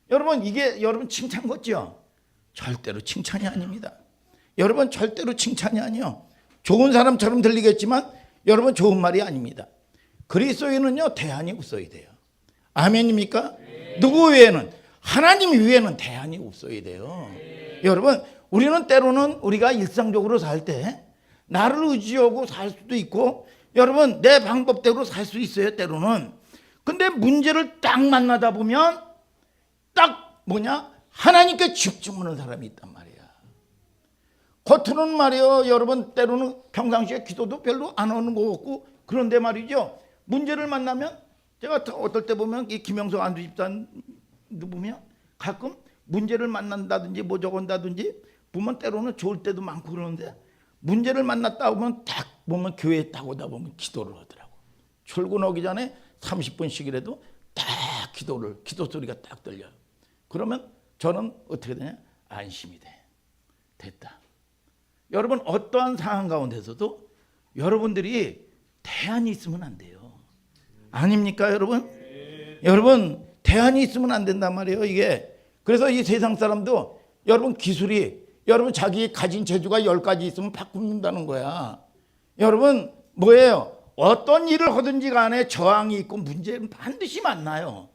여러분, 이게 여러분 칭찬 같죠? 절대로 칭찬이 아닙니다. 여러분, 절대로 칭찬이 아니요. 좋은 사람처럼 들리겠지만 여러분 좋은 말이 아닙니다. 그리스도인은요 대안이 없어야 돼요. 아멘입니까? 누구 외에는, 하나님 외에는 대안이 없어야 돼요. 여러분, 우리는 때로는 우리가 일상적으로 살 때 나를 의지하고 살 수도 있고 여러분 내 방법대로 살 수 있어요 때로는. 근데 문제를 딱 만나다 보면 딱 뭐냐? 하나님께 집중하는 사람이 있단 말이야. 겉으로는 말이에요 여러분 때로는 평상시에 기도도 별로 안 하는 것 같고, 그런데 말이죠 문제를 만나면, 제가 어떨 때 보면 이 김영석 안수 집사님도 보면 가끔 문제를 만난다든지 뭐 저건다든지 보면 때로는 좋을 때도 많고 그러는데, 문제를 만났다 보면 딱 보면 교회에 딱 오다 보면 기도를 하더라고. 출근하기 전에 30분씩이라도 딱 기도 소리가 딱 들려요. 그러면 저는 어떻게 되냐? 안심이 돼. 됐다. 여러분, 어떠한 상황 가운데서도 여러분들이 대안이 있으면 안 돼요. 아닙니까 여러분? 여러분, 대안이 있으면 안 된단 말이에요 이게. 그래서 이 세상 사람도 여러분 기술이 여러분 자기 가진 재주가 10가지 있으면 바꾼다는 거야. 여러분 뭐예요? 어떤 일을 하든지 간에 저항이 있고 문제는 반드시 만나요.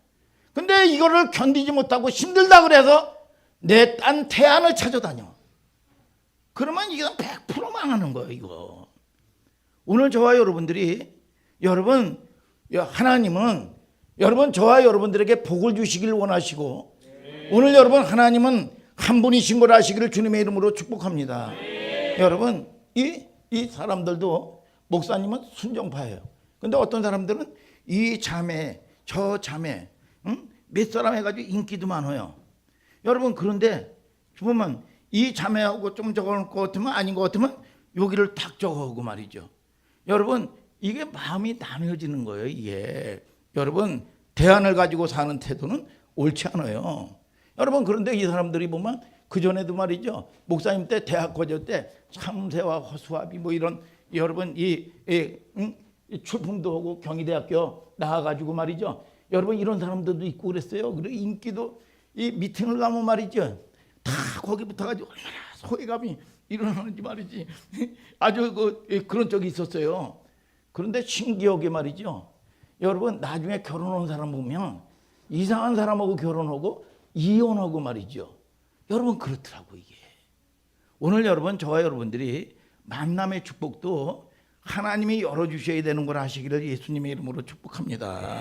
근데 이거를 견디지 못하고 힘들다 그래서 내 딴 대안을 찾아다녀. 그러면 이건 100% 망하는 거예요 이거. 오늘 저와 여러분들이, 여러분 하나님은 여러분 저와 여러분들에게 복을 주시길 원하시고, 오늘 여러분 하나님은 한 분이신 걸 아시기를 주님의 이름으로 축복합니다. 여러분 이 사람들도, 목사님은 순정파예요. 근데 어떤 사람들은 이 자매 저 자매 몇 사람 해가지고 인기도 많아요. 여러분, 그런데 보면 이 자매하고 좀 적어놓을 것 같으면 아닌 것 같으면 여기를 탁 적어오고 말이죠. 여러분, 이게 마음이 나뉘어지는 거예요 이게. 여러분, 대안을 가지고 사는 태도는 옳지 않아요. 여러분, 그런데 이 사람들이 보면 그전에도 말이죠, 목사님 때 대학 과정 때 참새와 허수아비 뭐 이런 여러분 이 출품도 하고 경희대학교 나와가지고 말이죠, 여러분 이런 사람들도 있고 그랬어요. 그리고 인기도, 이 미팅을 가면 말이죠 다 거기 붙어가지고 얼마나 소외감이 일어나는지 말이지. 아주 그런 적이 있었어요. 그런데 신기하게 말이죠. 여러분 나중에 결혼한 사람 보면 이상한 사람하고 결혼하고 이혼하고 말이죠. 여러분 그렇더라고 이게. 오늘 여러분 저와 여러분들이 만남의 축복도 하나님이 열어주셔야 되는 걸 아시기를 예수님의 이름으로 축복합니다.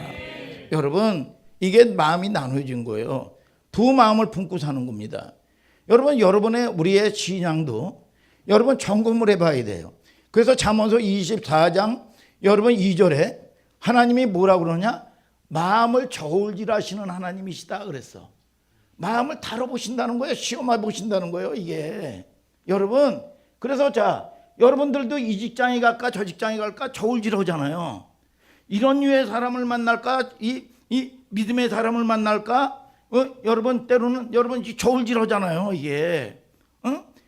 여러분 이게 마음이 나눠진 거예요. 두 마음을 품고 사는 겁니다. 여러분 여러분의 우리의 신앙도 여러분 점검을 해봐야 돼요. 그래서 잠언서 24장 여러분 2절에 하나님이 뭐라고 그러냐? 마음을 저울질하시는 하나님이시다 그랬어. 마음을 다뤄보신다는 거예요. 시험해 보신다는 거예요 이게. 여러분 그래서 자 여러분들도 이 직장에 갈까 저 직장에 갈까 저울질 하잖아요. 이런 류의 사람을 만날까 이 믿음의 사람을 만날까 여러분 때로는 여러분 저울질 하잖아요 이게.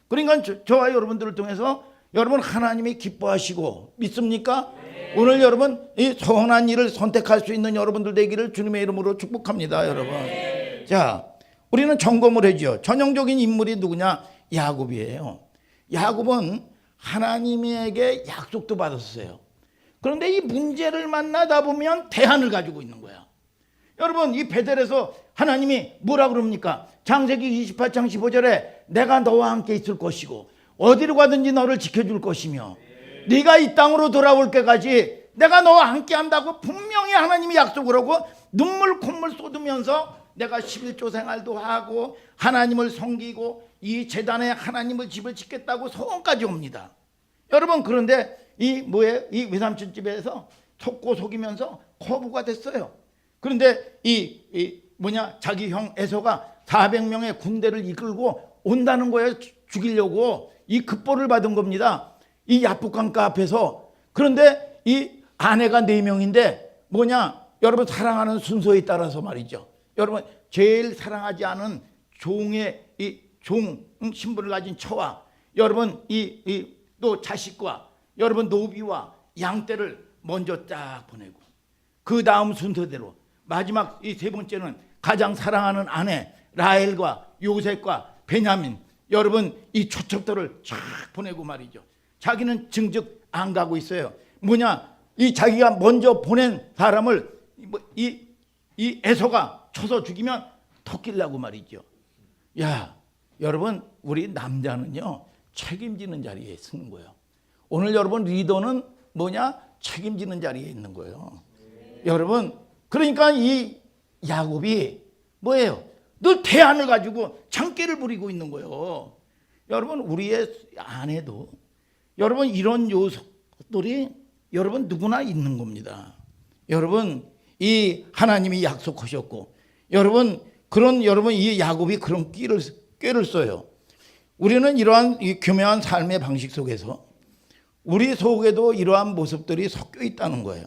그러니까 저와 여러분들을 통해서 여러분 하나님이 기뻐하시고 믿습니까? 오늘 여러분 이 선한 일을 선택할 수 있는 여러분들 되기를 주님의 이름으로 축복합니다 여러분. 자 우리는 점검을 해죠. 전형적인 인물이 누구냐? 야곱이에요. 야곱은 하나님에게 약속도 받았어요. 그런데 이 문제를 만나다 보면 대안을 가지고 있는 거야. 여러분 이 베델에서 하나님이 뭐라 그럽니까? 창세기 28장 15절에 내가 너와 함께 있을 것이고 어디로 가든지 너를 지켜줄 것이며 네가 이 땅으로 돌아올 때까지 내가 너와 함께 한다고 분명히 하나님이 약속을 하고 눈물 콧물 쏟으면서 내가 11조 생활도 하고 하나님을 섬기고 이 제단에 하나님의 집을 짓겠다고 소원까지 옵니다. 여러분 그런데 이 외삼촌 집에서 속고 속이면서 거부가 됐어요. 그런데 자기 형 에서가 400명의 군대를 이끌고 온다는 거예요. 죽이려고 이 급보를 받은 겁니다. 이 야복강가 앞에서. 그런데 이 아내가 4명인데 여러분 사랑하는 순서에 따라서 말이죠. 여러분 제일 사랑하지 않은 종의 종 신분을 가진 처와 여러분 또 자식과 여러분 노비와 양떼를 먼저 딱 보내고 그 다음 순서대로 마지막 이 세 번째는 가장 사랑하는 아내 라헬과 요셉과 베냐민 여러분 이 초첩들을 쫙 보내고 말이죠. 자기는 증즉 안 가고 있어요. 이 자기가 먼저 보낸 사람을 이 에서가 쳐서 죽이면 토끼려고 말이죠. 야 여러분 우리 남자는요 책임지는 자리에 서는 거예요. 오늘 여러분 리더는 책임지는 자리에 있는 거예요. 여러분 그러니까 이 야곱이 늘 대안을 가지고 장깨를 부리고 있는 거예요. 여러분 우리의 안에도 여러분 이런 요소들이 여러분 누구나 있는 겁니다. 여러분 이 하나님이 약속하셨고 여러분 이 야곱이 그런 꾀를 써요. 우리는 이러한 이 교묘한 삶의 방식 속에서 우리 속에도 이러한 모습들이 섞여 있다는 거예요.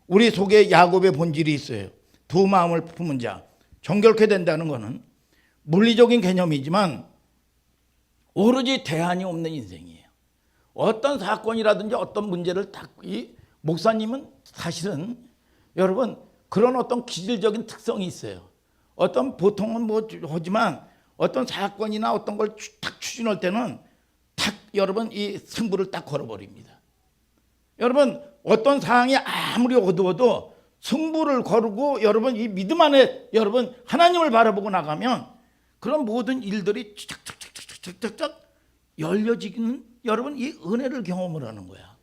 우리 속에 야곱의 본질이 있어요. 두 마음을 품은 자. 정결케 된다는 것은 물리적인 개념이지만 오로지 대안이 없는 인생이에요. 어떤 사건이라든지 어떤 문제를 이 목사님은 사실은 여러분 그런 어떤 기질적인 특성이 있어요. 보통은 하지만 어떤 사건이나 어떤 걸 탁 추진할 때는 여러분 이 승부를 딱 걸어버립니다. 여러분 어떤 상황이 아무리 어두워도 승부를 거르고 여러분 이 믿음 안에 여러분 하나님을 바라보고 나가면 그런 모든 일들이 착착착착착착 열려지는 여러분 이 은혜를 경험을 하는 거야.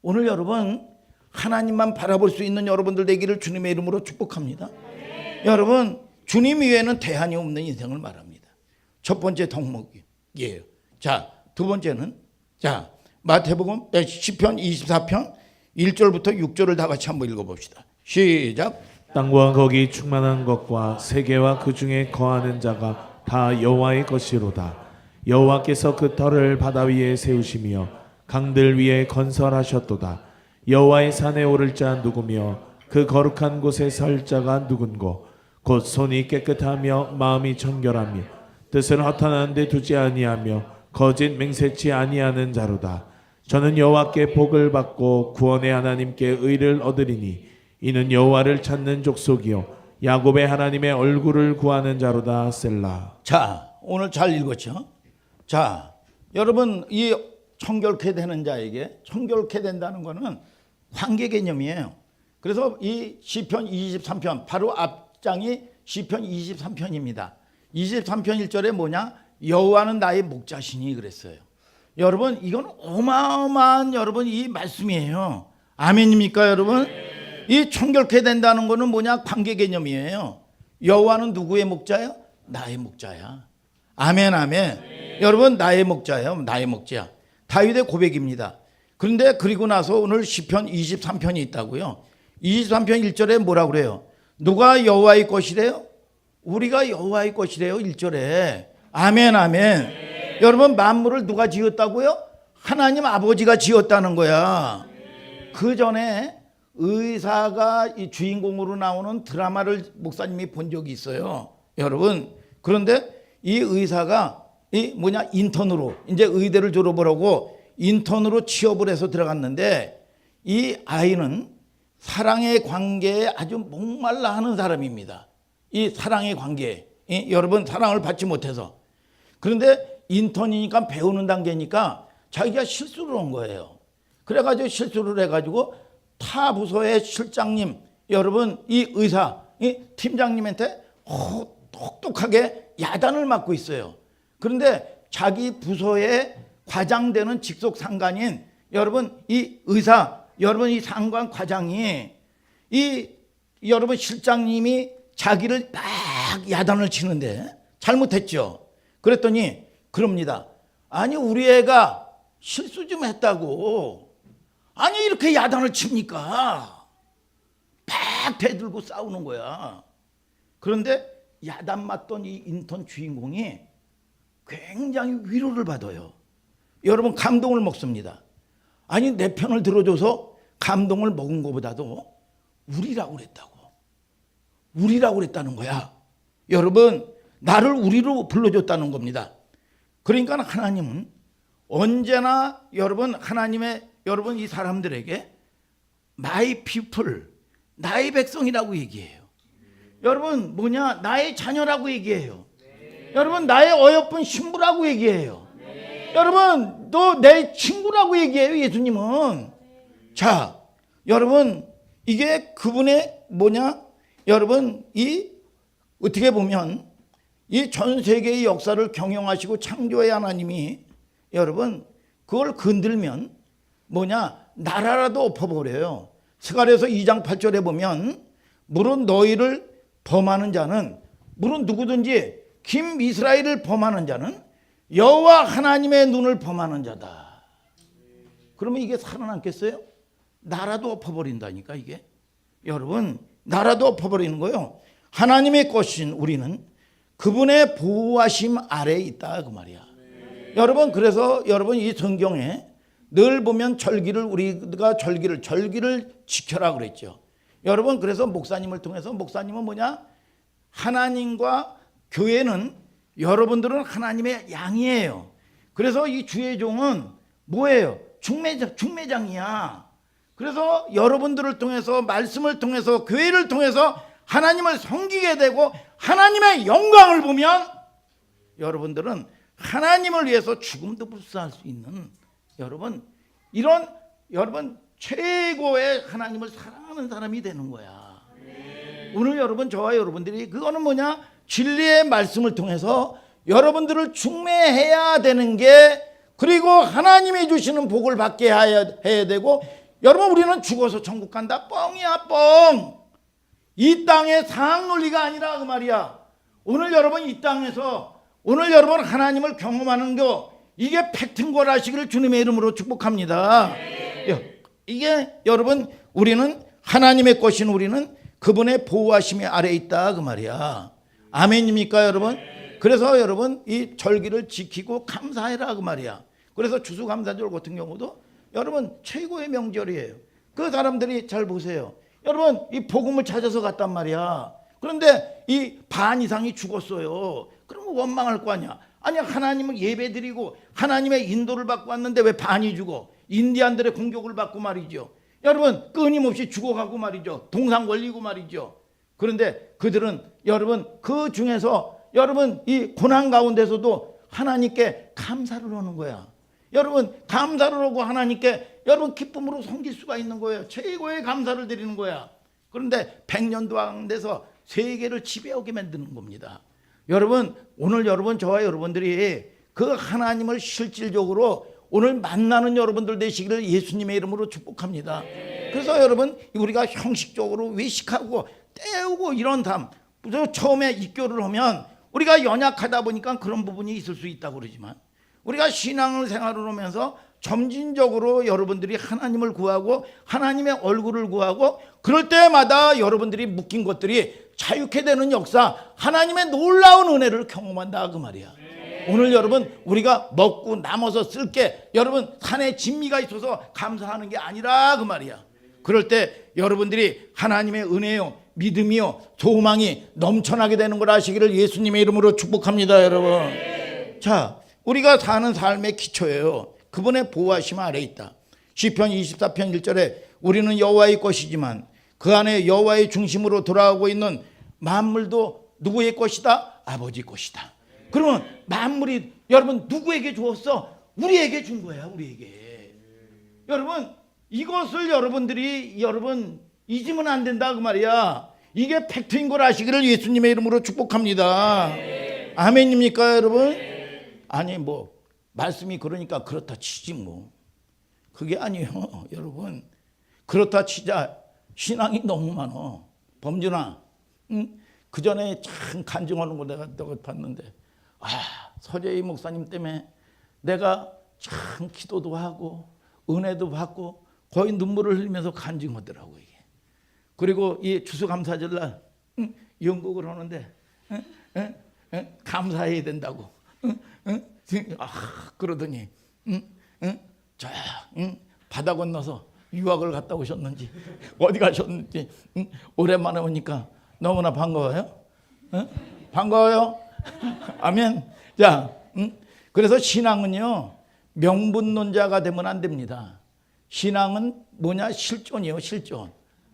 오늘 여러분 하나님만 바라볼 수 있는 여러분들 되기를 주님의 이름으로 축복합니다. 여러분 주님 이외에는 대안이 없는 인생을 말합니다. 첫 번째 덕목이에요. 자, 두 번째는 마태복음 시편 24편 1절부터 6절을 다 같이 한번 읽어봅시다. 시작. 땅과 거기 충만한 것과 세계와 그 중에 거하는 자가 다 여호와의 것이로다. 여호와께서 그 터를 바다 위에 세우시며 강들 위에 건설하셨도다. 여호와의 산에 오를 자 누구며 그 거룩한 곳에 설 자가 누군고 곧 손이 깨끗하며 마음이 정결하며 뜻을 허탄한 데 두지 아니하며 거짓 맹세치 아니하는 자로다. 저는 여호와께 복을 받고 구원의 하나님께 의를 얻으리니 이는 여호와를 찾는 족속이요 야곱의 하나님의 얼굴을 구하는 자로다. 셀라. 자, 오늘 잘 읽었죠? 자, 여러분 이 청결케 되는 자에게 청결케 된다는 것은 관계 개념이에요. 그래서 이 시편 23편 바로 앞장이 시편 23편입니다. 23편 1절에 뭐냐? 여호와는 나의 목자시니 그랬어요. 여러분 이건 어마어마한 여러분 이 말씀이에요. 아멘입니까 여러분? 이 청결케 된다는 것은 뭐냐? 관계 개념이에요. 여호와는 누구의 목자예요? 나의 목자야. 아멘 아멘. 여러분 나의 목자예요. 나의 목자. 다윗의 고백입니다. 그런데 그리고 나서 오늘 시편 23편이 있다고요. 23편 1절에 뭐라고 그래요? 누가 여호와의 것이래요? 우리가 여호와의 것이래요. 1절에. 아멘 아멘. 여러분 만물을 누가 지었다고요? 하나님 아버지가 지었다는 거야. 그 전에 의사가 이 주인공으로 나오는 드라마를 목사님이 본 적이 있어요. 여러분 그런데 이 의사가 이 뭐냐 인턴으로 이제 의대를 졸업을 하고 인턴으로 취업을 해서 들어갔는데 이 아이는 사랑의 관계에 아주 목말라 하는 사람입니다. 이 사랑의 관계에 여러분 사랑을 받지 못해서. 그런데 인턴이니까 배우는 단계니까 자기가 실수를 한 거예요. 그래가지고 실수를 해가지고 타 부서의 실장님 여러분 이 의사 이 팀장님한테 똑똑하게 야단을 맞고 있어요. 그런데 자기 부서의 과장되는 직속 상관인 여러분 이 의사 여러분 이 상관 과장이 이 여러분 실장님이 자기를 막 야단을 치는데 잘못했죠. 그랬더니 그럽니다. 아니 우리 애가 실수 좀 했다고 아니 이렇게 야단을 칩니까? 막 대들고 싸우는 거야. 그런데 야단 맞던 이 인턴 주인공이 굉장히 위로를 받아요. 여러분 감동을 먹습니다. 아니 내 편을 들어줘서 감동을 먹은 것보다도 우리라고 그랬다고. 우리라고 그랬다는 거야. 여러분 나를 우리로 불러줬다는 겁니다. 그러니까 하나님은 언제나 여러분 하나님의 여러분 이 사람들에게 my people 나의 백성이라고 얘기해요. 여러분 뭐냐 나의 자녀라고 얘기해요. 여러분 나의 어여쁜 신부라고 얘기해요. 여러분 너 내 친구라고 얘기해요. 예수님은. 자 여러분 이게 그분의 뭐냐 여러분 이 어떻게 보면 이 전 세계의 역사를 경영하시고 창조의 하나님이 여러분 그걸 건들면 뭐냐 나라라도 엎어버려요. 스가랴서 2장 8절에 보면 물은 너희를 범하는 자는 물은 누구든지 김이스라엘을 범하는 자는 여호와 하나님의 눈을 범하는 자다. 그러면 이게 살아남겠어요? 나라도 엎어버린다니까 이게. 여러분 나라도 엎어버리는 거예요. 하나님의 것인 우리는 그분의 보호하심 아래에 있다 그 말이야. 여러분 그래서 여러분 이 성경에 늘 보면 절기를 우리가 절기를 지켜라 그랬죠. 여러분 그래서 목사님을 통해서 목사님은 뭐냐 하나님과 교회는 여러분들은 하나님의 양이에요. 그래서 이 주의 종은 뭐예요? 중매장이야. 그래서 여러분들을 통해서 말씀을 통해서 교회를 통해서 하나님을 섬기게 되고 하나님의 영광을 보면 여러분들은 하나님을 위해서 죽음도 불사할 수 있는 여러분 이런 여러분 최고의 하나님을 사랑하는 사람이 되는 거야. 오늘 여러분 저와 여러분들이 그거는 뭐냐 진리의 말씀을 통해서 여러분들을 중매해야 되는 게 그리고 하나님이 주시는 복을 받게 해야 되고 여러분 우리는 죽어서 천국 간다 뻥이야 뻥. 이 땅의 상학 논리가 아니라 그 말이야. 오늘 여러분 이 땅에서 오늘 여러분 하나님을 경험하는 거 이게 팩트인 거라시기를 주님의 이름으로 축복합니다. 이게 여러분 우리는 하나님의 것인 우리는 그분의 보호하심이 아래에 있다 그 말이야. 아멘입니까 여러분? 그래서 여러분 이 절기를 지키고 감사해라 그 말이야. 그래서 추수감사절 같은 경우도 여러분 최고의 명절이에요. 그 사람들이 잘 보세요. 여러분 이 복음을 찾아서 갔단 말이야. 그런데 이 반 이상이 죽었어요. 그러면 원망할 거 아니야. 아니 하나님을 예배드리고 하나님의 인도를 받고 왔는데 왜 반이 죽어? 인디안들의 공격을 받고 말이죠. 여러분 끊임없이 죽어가고 말이죠. 동상 걸리고 말이죠. 그런데 그들은 여러분 그 중에서 여러분 이 고난 가운데서도 하나님께 감사를 하는 거야. 여러분 감사를 하고 하나님께 여러분 기쁨으로 섬길 수가 있는 거예요. 최고의 감사를 드리는 거야. 그런데 100년도 안 돼서 세계를 지배하게 만드는 겁니다. 여러분 오늘 여러분 저와 여러분들이 그 하나님을 실질적으로 오늘 만나는 여러분들 되시기를 예수님의 이름으로 축복합니다. 그래서 여러분 우리가 형식적으로 외식하고 때우고 이런 삶, 처음에 입교를 하면 우리가 연약하다 보니까 그런 부분이 있을 수 있다고 그러지만 우리가 신앙을 생활을 하면서 점진적으로 여러분들이 하나님을 구하고 하나님의 얼굴을 구하고 그럴 때마다 여러분들이 묶인 것들이 자유케 되는 역사, 하나님의 놀라운 은혜를 경험한다 그 말이야. 오늘 여러분 우리가 먹고 남아서 쓸게 여러분 산에 진미가 있어서 감사하는 게 아니라 그 말이야. 그럴 때 여러분들이 하나님의 은혜요 믿음이요 소망이 넘쳐나게 되는 걸 아시기를 예수님의 이름으로 축복합니다. 여러분 자 우리가 사는 삶의 기초예요. 그분의 보호하심 아래 있다. 시편 24편 1절에 우리는 여호와의 것이지만 그 안에 여호와의 중심으로 돌아가고 있는 만물도 누구의 것이다? 아버지 것이다. 그러면 만물이 여러분 누구에게 주었어? 우리에게 준 거야. 우리에게. 여러분 이것을 여러분들이 여러분 잊으면 안 된다 그 말이야. 이게 팩트인 걸 아시기를 예수님의 이름으로 축복합니다. 아멘입니까 여러분? 아니 뭐 말씀이 그러니까 그렇다 치지 뭐. 그게 아니에요. 여러분 그렇다 치자 신앙이 너무 많어. 범준아 그 전에 참 간증하는 거 내가 봤는데 서재희 목사님 때문에 내가 참 기도도 하고 은혜도 받고 거의 눈물을 흘리면서 간증하더라고 이게. 그리고 이 추수감사절날 연극을 하는데 감사해야 된다고 그러더니 저 바다 건너서 유학을 갔다 오셨는지 어디 가셨는지 오랜만에 오니까 너무나 반가워요. 반가워요. 아멘. 자, 그래서 신앙은요 명분론자가 되면 안 됩니다. 신앙은 뭐냐? 실존이요, 실존.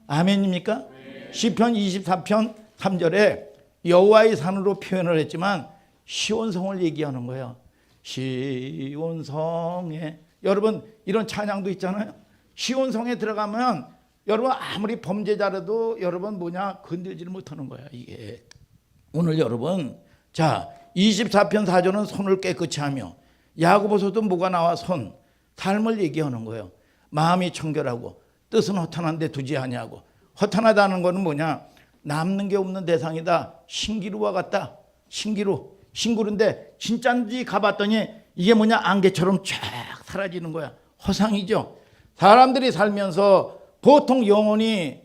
아멘입니까? 시편 24편 3절에 여호와의 산으로 표현을 했지만 시온성을 얘기하는 거예요. 시온성에 여러분 이런 찬양도 있잖아요. 시온성에 들어가면 여러분 아무리 범죄자라도 여러분 뭐냐 건들지를 못하는 거야 이게. 오늘 여러분 자 24편 4절은 손을 깨끗이 하며 야고보서도 뭐가 나와 손 삶을 얘기하는 거예요. 마음이 청결하고 뜻은 허탄한데 두지 아니하고 허탄하다는 거는 뭐냐 남는 게 없는 대상이다. 신기루와 같다. 신기루인데 진짜인지 가봤더니 이게 뭐냐 안개처럼 쫙 사라지는 거야. 허상이죠. 사람들이 살면서 보통 영혼이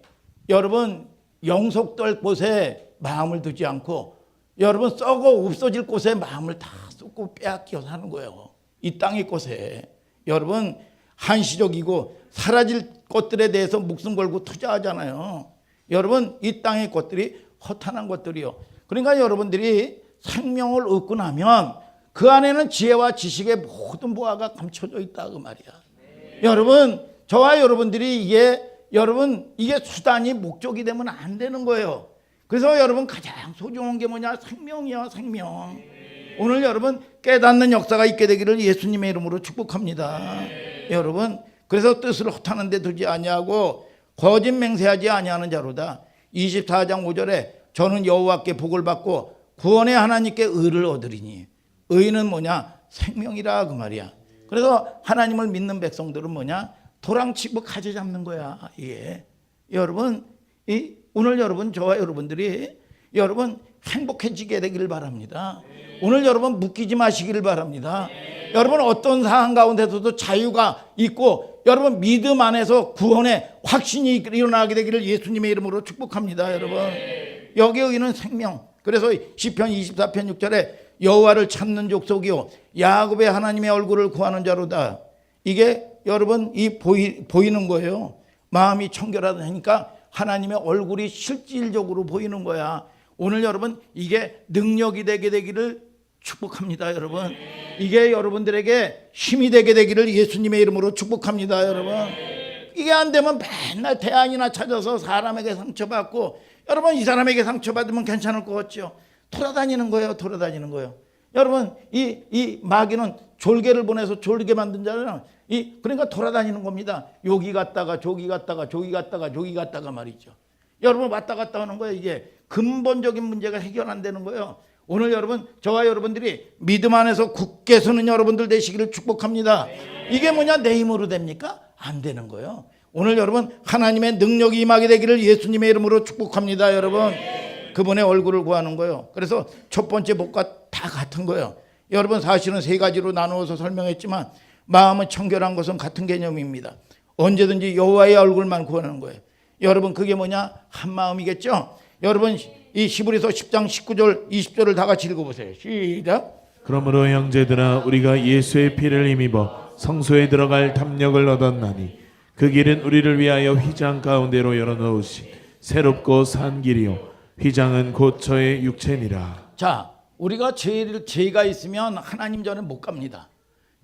여러분 영속될 곳에 마음을 두지 않고 여러분 썩어 없어질 곳에 마음을 다 쏟고 빼앗겨 사는 거예요. 이 땅의 곳에 여러분 한시적이고 사라질 것들에 대해서 목숨 걸고 투자하잖아요. 여러분 이 땅의 것들이 허탄한 것들이요. 그러니까 여러분들이 생명을 얻고 나면 그 안에는 지혜와 지식의 모든 보화가 감춰져 있다 그 말이야. 여러분 저와 여러분들이 이게 수단이 목적이 되면 안 되는 거예요. 그래서 여러분 가장 소중한 게 뭐냐? 생명이야 생명. 오늘 여러분 깨닫는 역사가 있게 되기를 예수님의 이름으로 축복합니다. 여러분 그래서 뜻을 허탄한 데 두지 아니하고 거짓 맹세하지 아니하는 자로다. 24장 5절에 저는 여호와께 복을 받고 구원의 하나님께 의를 얻으리니 의는 뭐냐? 생명이라 그 말이야. 그래서 하나님을 믿는 백성들은 뭐냐? 도랑치고 가지 잡는 거야. 예. 여러분 오늘 여러분 저와 여러분들이 여러분 행복해지게 되기를 바랍니다. 오늘 여러분 묶이지 마시기를 바랍니다. 여러분 어떤 상황 가운데서도 자유가 있고 여러분 믿음 안에서 구원의 확신이 일어나게 되기를 예수님의 이름으로 축복합니다. 여러분 여기에 의는 생명. 그래서 시편 24편 6절에 여호와를 찾는 족속이요 야곱의 하나님의 얼굴을 구하는 자로다. 이게 여러분 보이는 거예요. 마음이 청결하다니까 하나님의 얼굴이 실질적으로 보이는 거야. 오늘 여러분 이게 능력이 되게 되기를 축복합니다. 여러분 이게 여러분들에게 힘이 되게 되기를 예수님의 이름으로 축복합니다. 여러분 이게 안 되면 맨날 대안이나 찾아서 사람에게 상처받고 여러분 이 사람에게 상처받으면 괜찮을 것 같죠. 돌아다니는 거예요. 여러분 이 마귀는 졸개를 보내서 졸게 만든 자는 그러니까 돌아다니는 겁니다. 여기 갔다가 저기 갔다가 저기 갔다가 저기 갔다가 말이죠. 여러분 왔다 갔다 하는 거예요. 이게 근본적인 문제가 해결 안 되는 거예요. 오늘 여러분 저와 여러분들이 믿음 안에서 굳게 서는 여러분들 되시기를 축복합니다. 이게 뭐냐? 내 힘으로 됩니까? 안 되는 거예요. 오늘 여러분 하나님의 능력이 임하게 되기를 예수님의 이름으로 축복합니다. 여러분 그분의 얼굴을 구하는 거예요. 그래서 첫 번째 복과 다 같은 거예요. 여러분 사실은 세 가지로 나누어서 설명했지만 마음은 청결한 것은 같은 개념입니다. 언제든지 여호와의 얼굴만 구하는 거예요. 여러분 그게 뭐냐? 한 마음이겠죠. 여러분 이 히브리서 10장 19절 20절을 다 같이 읽어보세요. 시작. 그러므로 형제들아 우리가 예수의 피를 힘입어 성소에 들어갈 담력을 얻었나니 그 길은 우리를 위하여 휘장 가운데로 열어놓으신 새롭고 산 길이요 휘장은 곧 저의 육체니라. 자, 우리가 죄가 있으면 하나님 전에 못 갑니다.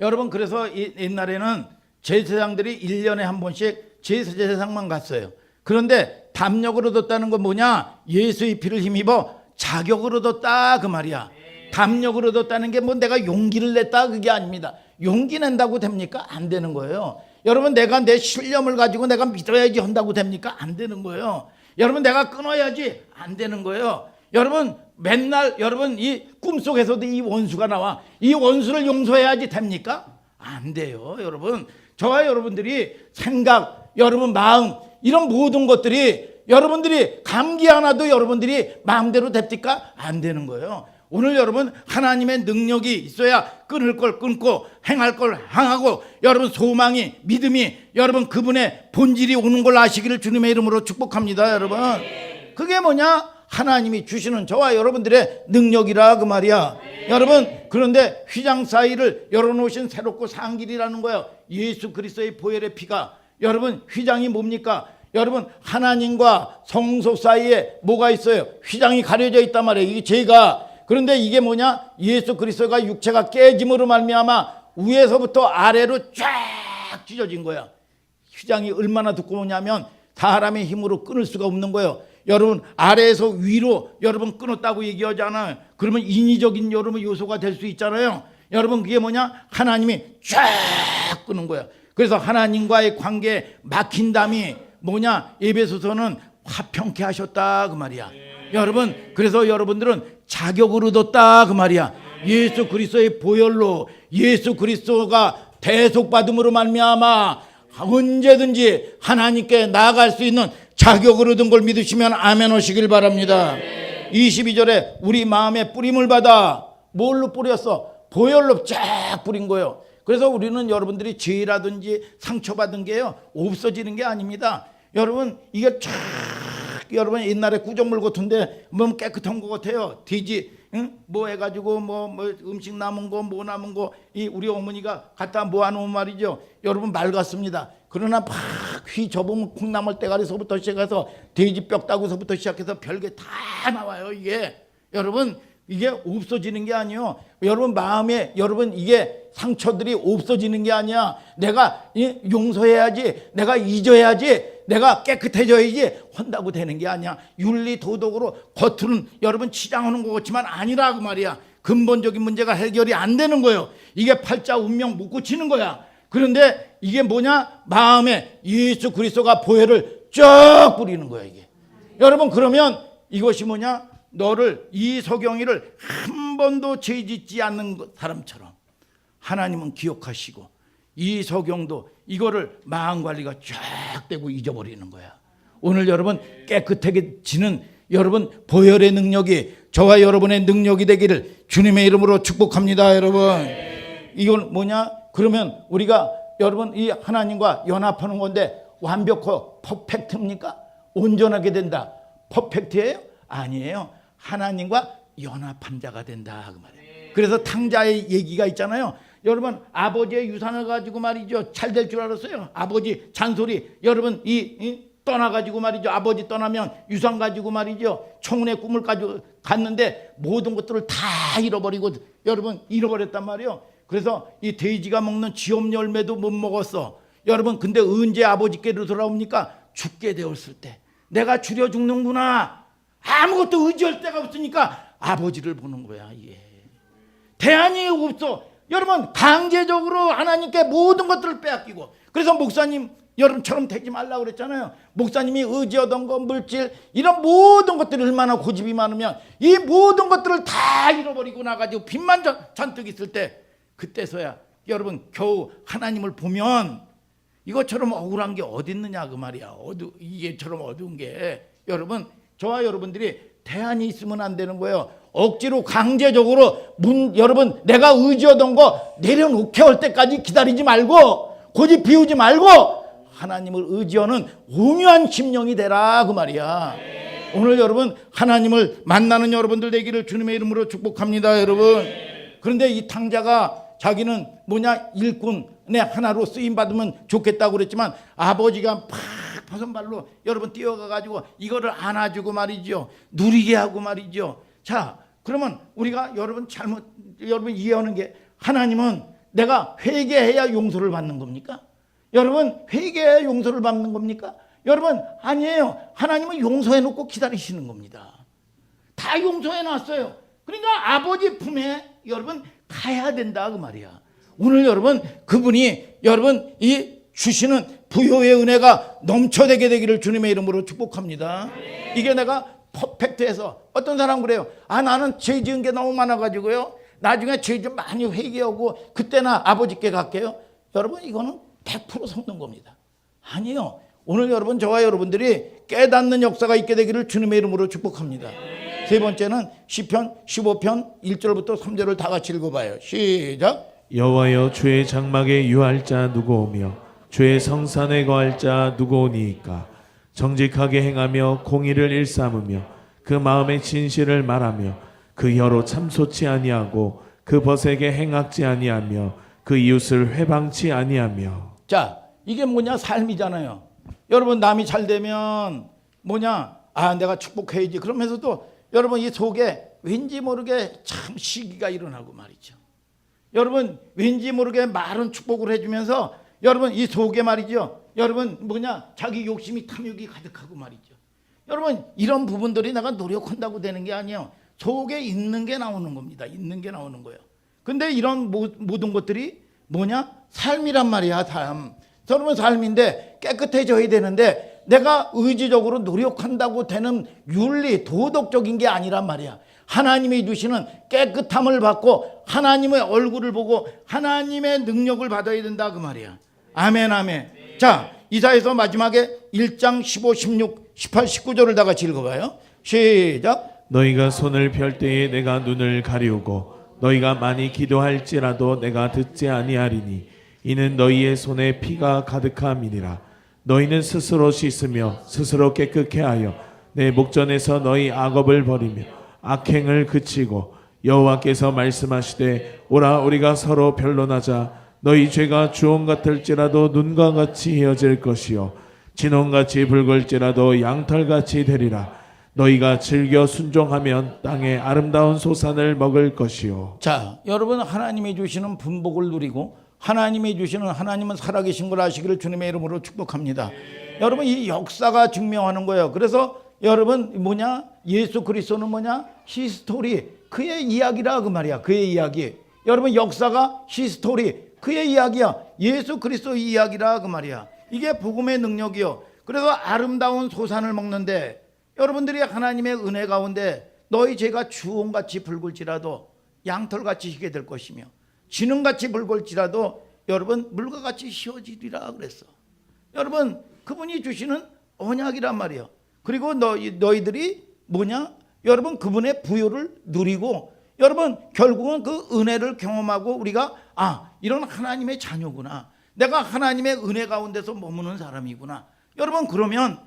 여러분 그래서 옛날에는 제사장들이 1년에 한 번씩 제사장만 갔어요. 그런데 담력을 얻었다는 건 뭐냐? 예수의 피를 힘입어 자격을 얻었다 그 말이야. 담력을 얻었다는 게 뭐 내가 용기를 냈다 그게 아닙니다. 용기 낸다고 됩니까? 안 되는 거예요. 여러분 내가 내 신념을 가지고 내가 믿어야지 한다고 됩니까? 안 되는 거예요. 여러분 내가 끊어야지 안 되는 거예요. 여러분 맨날 여러분 이 꿈속에서도 이 원수가 나와. 이 원수를 용서해야지 됩니까? 안 돼요. 여러분 저와 여러분들이 생각, 여러분 마음 이런 모든 것들이 여러분들이 감기 하나도 여러분들이 마음대로 됩니까? 안 되는 거예요. 오늘 여러분 하나님의 능력이 있어야 끊을 걸 끊고 행할 걸 행하고 여러분 소망이 믿음이 여러분 그분의 본질이 오는 걸 아시기를 주님의 이름으로 축복합니다. 여러분 그게 뭐냐? 하나님이 주시는 저와 여러분들의 능력이라 그 말이야. 여러분 그런데 휘장 사이를 열어놓으신 새롭고 산 길이라는 거예요. 예수 그리스도의 보혈의 피가 여러분 휘장이 뭡니까? 여러분 하나님과 성소 사이에 뭐가 있어요? 휘장이 가려져 있단 말이에요. 이게 죄가. 그런데 이게 뭐냐? 예수 그리스도가 육체가 깨짐으로 말미암아 위에서부터 아래로 쫙 찢어진 거야. 휘장이 얼마나 두꺼우냐면 사람의 힘으로 끊을 수가 없는 거예요. 여러분 아래에서 위로 여러분 끊었다고 얘기하잖아요. 그러면 인위적인 여러분 요소가 될 수 있잖아요. 여러분 그게 뭐냐? 하나님이 쫙 끊은 거야. 그래서 하나님과의 관계에 막힌담이 뭐냐? 에베소서는 화평케 하셨다 그 말이야. 여러분 그래서 여러분들은 자격을 얻었다 그 말이야. 예수 그리스도의 보혈로 예수 그리스도가 대속받음으로 말미암아 언제든지 하나님께 나아갈 수 있는 자격을 얻은 걸 믿으시면 아멘 하시길 바랍니다. 22절에 우리 마음에 뿌림을 받아 뭘로 뿌렸어? 보혈로 쫙 뿌린 거예요. 그래서 우리는 여러분들이 죄라든지 상처받은 게요 없어지는 게 아닙니다. 여러분 이게 쫙 여러분 옛날에 구정물 같은데 뭐 깨끗한 것 같아요. 돼지 뭐 해가지고 뭐 음식 남은 거 뭐 남은 거 이 우리 어머니가 갖다 모아놓은 말이죠. 여러분 맑았습니다. 그러나 막 휘 접으면 콩나물 대가리서부터 시작해서 돼지 뼈 따구서부터 시작해서 별게 다 나와요. 이게 여러분 이게 없어지는 게 아니에요. 여러분 마음에 여러분 이게 상처들이 없어지는 게 아니야. 내가 용서해야지, 내가 잊어야지, 내가 깨끗해져야지 한다고 되는 게 아니야. 윤리 도덕으로 겉으로는 여러분 치장하는 것 같지만 아니라 그 말이야. 근본적인 문제가 해결이 안 되는 거예요. 이게 팔자 운명 못 고치는 거야. 그런데 이게 뭐냐? 마음에 예수 그리스도가 보혈을 쫙 뿌리는 거야 이게. 여러분 그러면 이것이 뭐냐? 너를 이 서경이를 한 번도 죄 짓지 않는 사람처럼 하나님은 기억하시고 이 서경도 이거를 마음 관리가 쫙 되고 잊어버리는 거야. 오늘 여러분 깨끗해지는 여러분 보혈의 능력이 저와 여러분의 능력이 되기를 주님의 이름으로 축복합니다. 여러분 이건 뭐냐? 그러면 우리가 여러분 이 하나님과 연합하는 건데 완벽하고 퍼펙트입니까? 온전하게 된다. 퍼펙트예요? 아니에요. 하나님과 연합한 자가 된다 그 말이에요. 그래서 탕자의 얘기가 있잖아요. 여러분 아버지의 유산을 가지고 말이죠 잘 될 줄 알았어요. 아버지 잔소리 여러분 이 떠나가지고 말이죠. 아버지 떠나면 유산 가지고 말이죠 청운의 꿈을 가지고 갔는데 모든 것들을 다 잃어버리고 여러분 잃어버렸단 말이에요. 그래서 이 돼지가 먹는 지업 열매도 못 먹었어. 여러분 근데 언제 아버지께로 돌아옵니까? 죽게 되었을 때 내가 줄여 죽는구나. 아무것도 의지할 데가 없으니까 아버지를 보는 거야. 예. 대안이 없어. 여러분 강제적으로 하나님께 모든 것들을 빼앗기고, 그래서 목사님 여러분처럼 되지 말라고 그랬잖아요. 목사님이 의지하던 것, 물질, 이런 모든 것들이 얼마나 고집이 많으면 이 모든 것들을 다 잃어버리고 나가지고 빚만 잔뜩 있을 때, 그때서야 여러분 겨우 하나님을 보면 이것처럼 억울한 게 어디 있느냐 그 말이야. 이게처럼 어두운 게. 여러분 저와 여러분들이 대안이 있으면 안 되는 거예요. 억지로 강제적으로 여러분 내가 의지하던 거 내려놓게 할 때까지 기다리지 말고, 고집 비우지 말고 하나님을 의지하는 온유한 심령이 되라 그 말이야. 오늘 여러분 하나님을 만나는 여러분들 되기를 주님의 이름으로 축복합니다 여러분. 그런데 이 탕자가 자기는 일꾼의 하나로 쓰임받으면 좋겠다고 그랬지만, 아버지가 팍 버선발로 여러분 뛰어가가지고 이거를 안아주고 말이죠, 누리게 하고 말이죠. 자, 그러면 우리가 여러분 이해하는 게, 하나님은 내가 회개해야 용서를 받는 겁니까? 여러분 회개해야 용서를 받는 겁니까? 여러분 아니에요. 하나님은 용서해놓고 기다리시는 겁니다. 다 용서해놨어요. 그러니까 아버지 품에 여러분 가야 된다 그 말이야. 오늘 여러분 그분이 여러분 이 주시는 부요의 은혜가 넘쳐되게 되기를 주님의 이름으로 축복합니다. 이게 내가 퍼펙트해서, 어떤 사람 그래요. 나는 죄 지은 게 너무 많아가지고요, 나중에 죄 좀 많이 회개하고 그때나 아버지께 갈게요. 여러분 이거는 100% 속는 겁니다. 아니요. 오늘 여러분 저와 여러분들이 깨닫는 역사가 있게 되기를 주님의 이름으로 축복합니다. 세 번째는 시편 15편 1절부터 3절을 다 같이 읽어봐요. 시작. 여호와여, 주의 장막에 유할 자 누구오며 주의 성산에 거할 자 누구오니이까? 정직하게 행하며 공의를 일삼으며 그 마음의 진실을 말하며 그 혀로 참소치 아니하고 그 벗에게 행악지 아니하며 그 이웃을 회방치 아니하며. 자, 이게 삶이잖아요. 여러분 남이 잘 되면 내가 축복해야지. 그러면서도 여러분 이 속에 왠지 모르게 참 시기가 일어나고 말이죠. 여러분 왠지 모르게 말은 축복을 해주면서 여러분 이 속에 말이죠, 여러분 자기 욕심이 탐욕이 가득하고 말이죠. 여러분 이런 부분들이 내가 노력한다고 되는 게 아니에요. 속에 있는 게 나오는 겁니다. 있는 게 나오는 거예요. 근데 이런 모든 것들이 삶이란 말이야. 여러분 삶인데 깨끗해져야 되는데, 내가 의지적으로 노력한다고 되는 윤리 도덕적인 게 아니란 말이야. 하나님이 주시는 깨끗함을 받고 하나님의 얼굴을 보고 하나님의 능력을 받아야 된다 그 말이야. 아멘 아멘. 자, 이사야서 마지막에 1장 15, 16, 18, 19절을 다 같이 읽어봐요. 시작. 너희가 손을 펼 때에 내가 눈을 가리우고 너희가 많이 기도할지라도 내가 듣지 아니하리니 이는 너희의 손에 피가 가득함이니라. 너희는 스스로 씻으며 스스로 깨끗게 하여 내 목전에서 너희 악업을 버리며 악행을 그치고, 여호와께서 말씀하시되 오라 우리가 서로 변론하자. 너희 죄가 주홍 같을지라도 눈과 같이 헤어질 것이요 진홍같이 붉을지라도 양털같이 되리라. 너희가 즐겨 순종하면 땅의 아름다운 소산을 먹을 것이요. 자, 여러분 하나님이 주시는 분복을 누리고 하나님은 살아계신 걸 아시기를 주님의 이름으로 축복합니다. 여러분 이 역사가 증명하는 거예요. 그래서 여러분 예수 그리스도는 히스토리, 그의 이야기라 그 말이야. 그의 이야기. 여러분 역사가 히스토리, 그의 이야기야. 예수 그리스도의 이야기라 그 말이야. 이게 복음의 능력이요. 그래서 아름다운 소산을 먹는데, 여러분들이 하나님의 은혜 가운데 너희 죄가 주홍같이 붉을지라도 양털같이 희게 될 것이며 진흥같이 붉을지라도 여러분 물과 같이 휘어지리라 그랬어. 여러분 그분이 주시는 언약이란 말이에요. 그리고 너희들이 여러분 그분의 부요를 누리고, 여러분 결국은 그 은혜를 경험하고 우리가 이런 하나님의 자녀구나, 내가 하나님의 은혜 가운데서 머무는 사람이구나. 여러분 그러면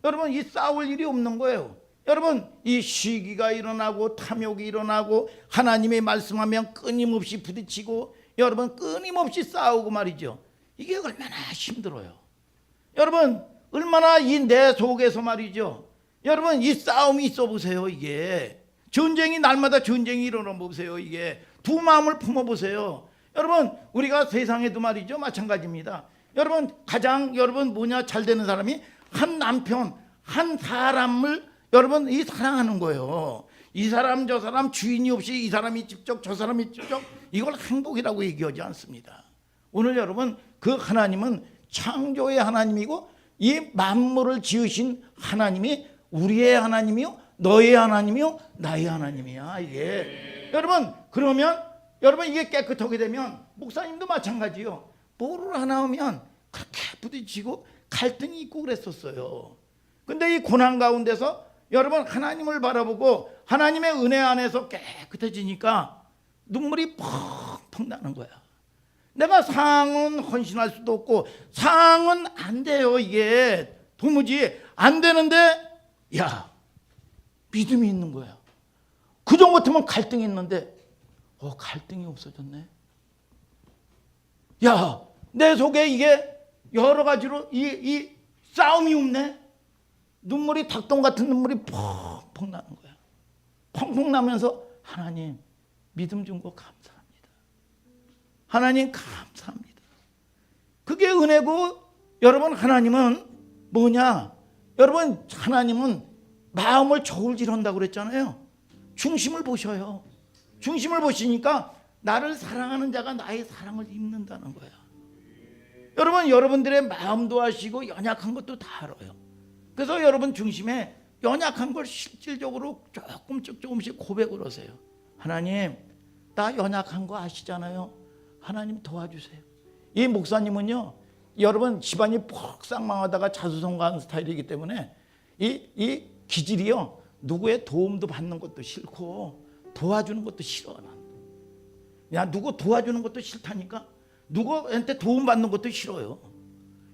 여러분 이 싸울 일이 없는 거예요. 여러분 이 시기가 일어나고 탐욕이 일어나고 하나님의 말씀하면 끊임없이 부딪히고 여러분 끊임없이 싸우고 말이죠. 이게 얼마나 힘들어요. 여러분 얼마나 이 내 속에서 말이죠. 여러분 이 싸움이 있어 보세요. 이게 전쟁이 날마다 전쟁이 일어나 보세요. 이게 두 마음을 품어 보세요. 여러분 우리가 세상에도 말이죠 마찬가지입니다. 여러분 가장 잘 되는 사람이 한 남편 한 사람을 여러분 이 사랑하는 거예요. 이 사람 저 사람 주인이 없이 이 사람이 직접 저 사람이 직접 이걸 행복이라고 얘기하지 않습니다. 오늘 여러분 그 하나님은 창조의 하나님이고 이 만물을 지으신 하나님이 우리의 하나님이요 너의 하나님이요 나의 하나님이야. 이게 여러분 그러면 여러분 이게 깨끗하게 되면 목사님도 마찬가지요. 뭐를 하나 하면 그렇게 부딪히고 갈등이 있고 그랬었어요. 근데 이 고난 가운데서 여러분 하나님을 바라보고 하나님의 은혜 안에서 깨끗해지니까 눈물이 펑펑 나는 거야. 내가 상은 헌신할 수도 없고 상은 안 돼요. 이게 도무지 안 되는데 야 믿음이 있는 거야. 그전 같으면 갈등이 있는데 갈등이 없어졌네. 야 내 속에 이게 여러 가지로 이 싸움이 없네. 눈물이 닭똥 같은 눈물이 펑펑 나는 거야. 펑펑 나면서 하나님 믿음 준 거 감사합니다. 하나님 감사합니다. 그게 은혜고 여러분 하나님은 뭐냐? 여러분 하나님은 마음을 저울질한다고 그랬잖아요. 중심을 보셔요. 중심을 보시니까 나를 사랑하는 자가 나의 사랑을 입는다는 거야. 여러분 여러분들의 마음도 아시고 연약한 것도 다 알아요. 그래서 여러분 중심에 연약한 걸 실질적으로 조금씩 고백을 하세요. 하나님 나 연약한 거 아시잖아요. 하나님 도와주세요. 이 목사님은요 여러분 집안이 폭삭망하다가 자수성가하는 스타일이기 때문에 이 기질이요 누구의 도움도 받는 것도 싫고 도와주는 것도 싫어. 야 누구 도와주는 것도 싫다니까. 누구한테 도움 받는 것도 싫어요.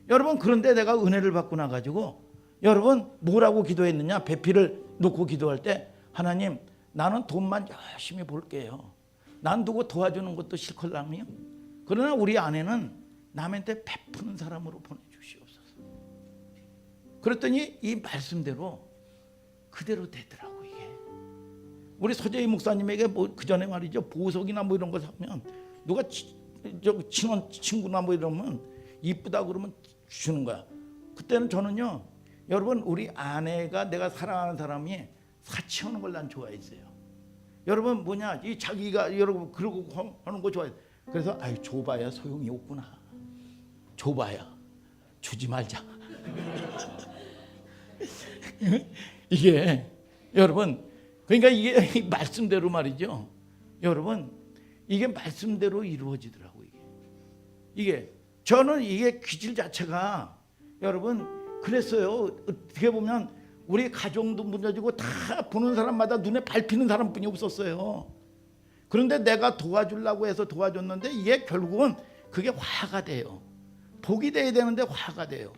여러분 그런데 내가 은혜를 받고 나가지고 여러분 뭐라고 기도했느냐. 배필을 놓고 기도할 때 하나님 나는 돈만 열심히 벌게요. 난 누구 도와주는 것도 싫걸랑요. 그러나 우리 아내는 남한테 베푸는 사람으로 보내주시옵소서. 그랬더니 이 말씀대로 그대로 되더라고. 이게 우리 서재희 목사님에게 뭐 그전에 말이죠 보석이나 뭐 이런 거 사면 누가 친구나 뭐 이러면 이쁘다 그러면 주는 거야. 그때는 저는요 여러분 우리 아내가 내가 사랑하는 사람이 사치하는 걸 난 좋아했어요. 여러분 뭐냐 이 자기가 여러분 그러고 하는 거 좋아해. 그래서 아이 줘봐야 소용이 없구나. 줘봐야 주지 말자. 이게 여러분 그러니까 이게 말씀대로 말이죠. 여러분 이게 말씀대로 이루어지더라고. 이게 저는 이게 기질 자체가 여러분 그랬어요. 어떻게 보면 우리 가정도 무너지고 다 보는 사람마다 눈에 밟히는 사람뿐이 없었어요. 그런데 내가 도와주려고 해서 도와줬는데 이게 결국은 그게 화가 돼요. 복이 돼야 되는데 화가 돼요.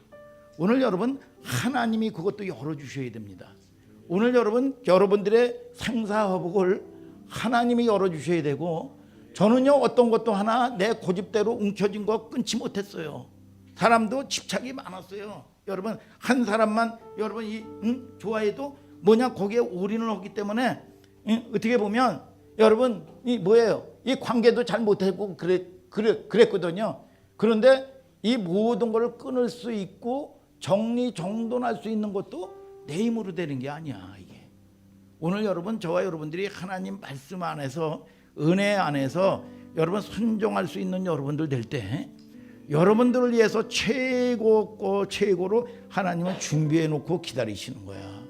오늘 여러분 하나님이 그것도 열어주셔야 됩니다. 오늘 여러분 여러분들의 생사화복을 하나님이 열어주셔야 되고 저는요 어떤 것도 하나 내 고집대로 움켜진 거 끊지 못했어요. 사람도 집착이 많았어요. 여러분 한 사람만 여러분 좋아해도 뭐냐 거기에 올인을 하기 때문에 어떻게 보면 여러분 이 뭐예요? 이 관계도 잘 못하고 그랬거든요. 그런데 이 모든 걸 끊을 수 있고 정리정돈할 수 있는 것도 내 힘으로 되는 게 아니야. 이게 오늘 여러분 저와 여러분들이 하나님 말씀 안에서 은혜 안에서 여러분 순종할 수 있는 여러분들 될 때 여러분들을 위해서 최고고 최고로 하나님은 준비해 놓고 기다리시는 거야.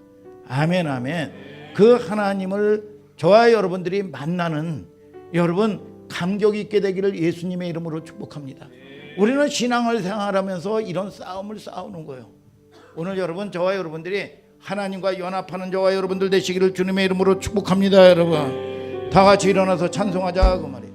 아멘 아멘. 그 하나님을 저와 여러분들이 만나는 여러분 감격 있게 되기를 예수님의 이름으로 축복합니다. 우리는 신앙을 생활하면서 이런 싸움을 싸우는 거예요. 오늘 여러분 저와 여러분들이 하나님과 연합하는 저와 여러분들 되시기를 주님의 이름으로 축복합니다. 여러분 다 같이 일어나서 찬송하자 그 말이에요.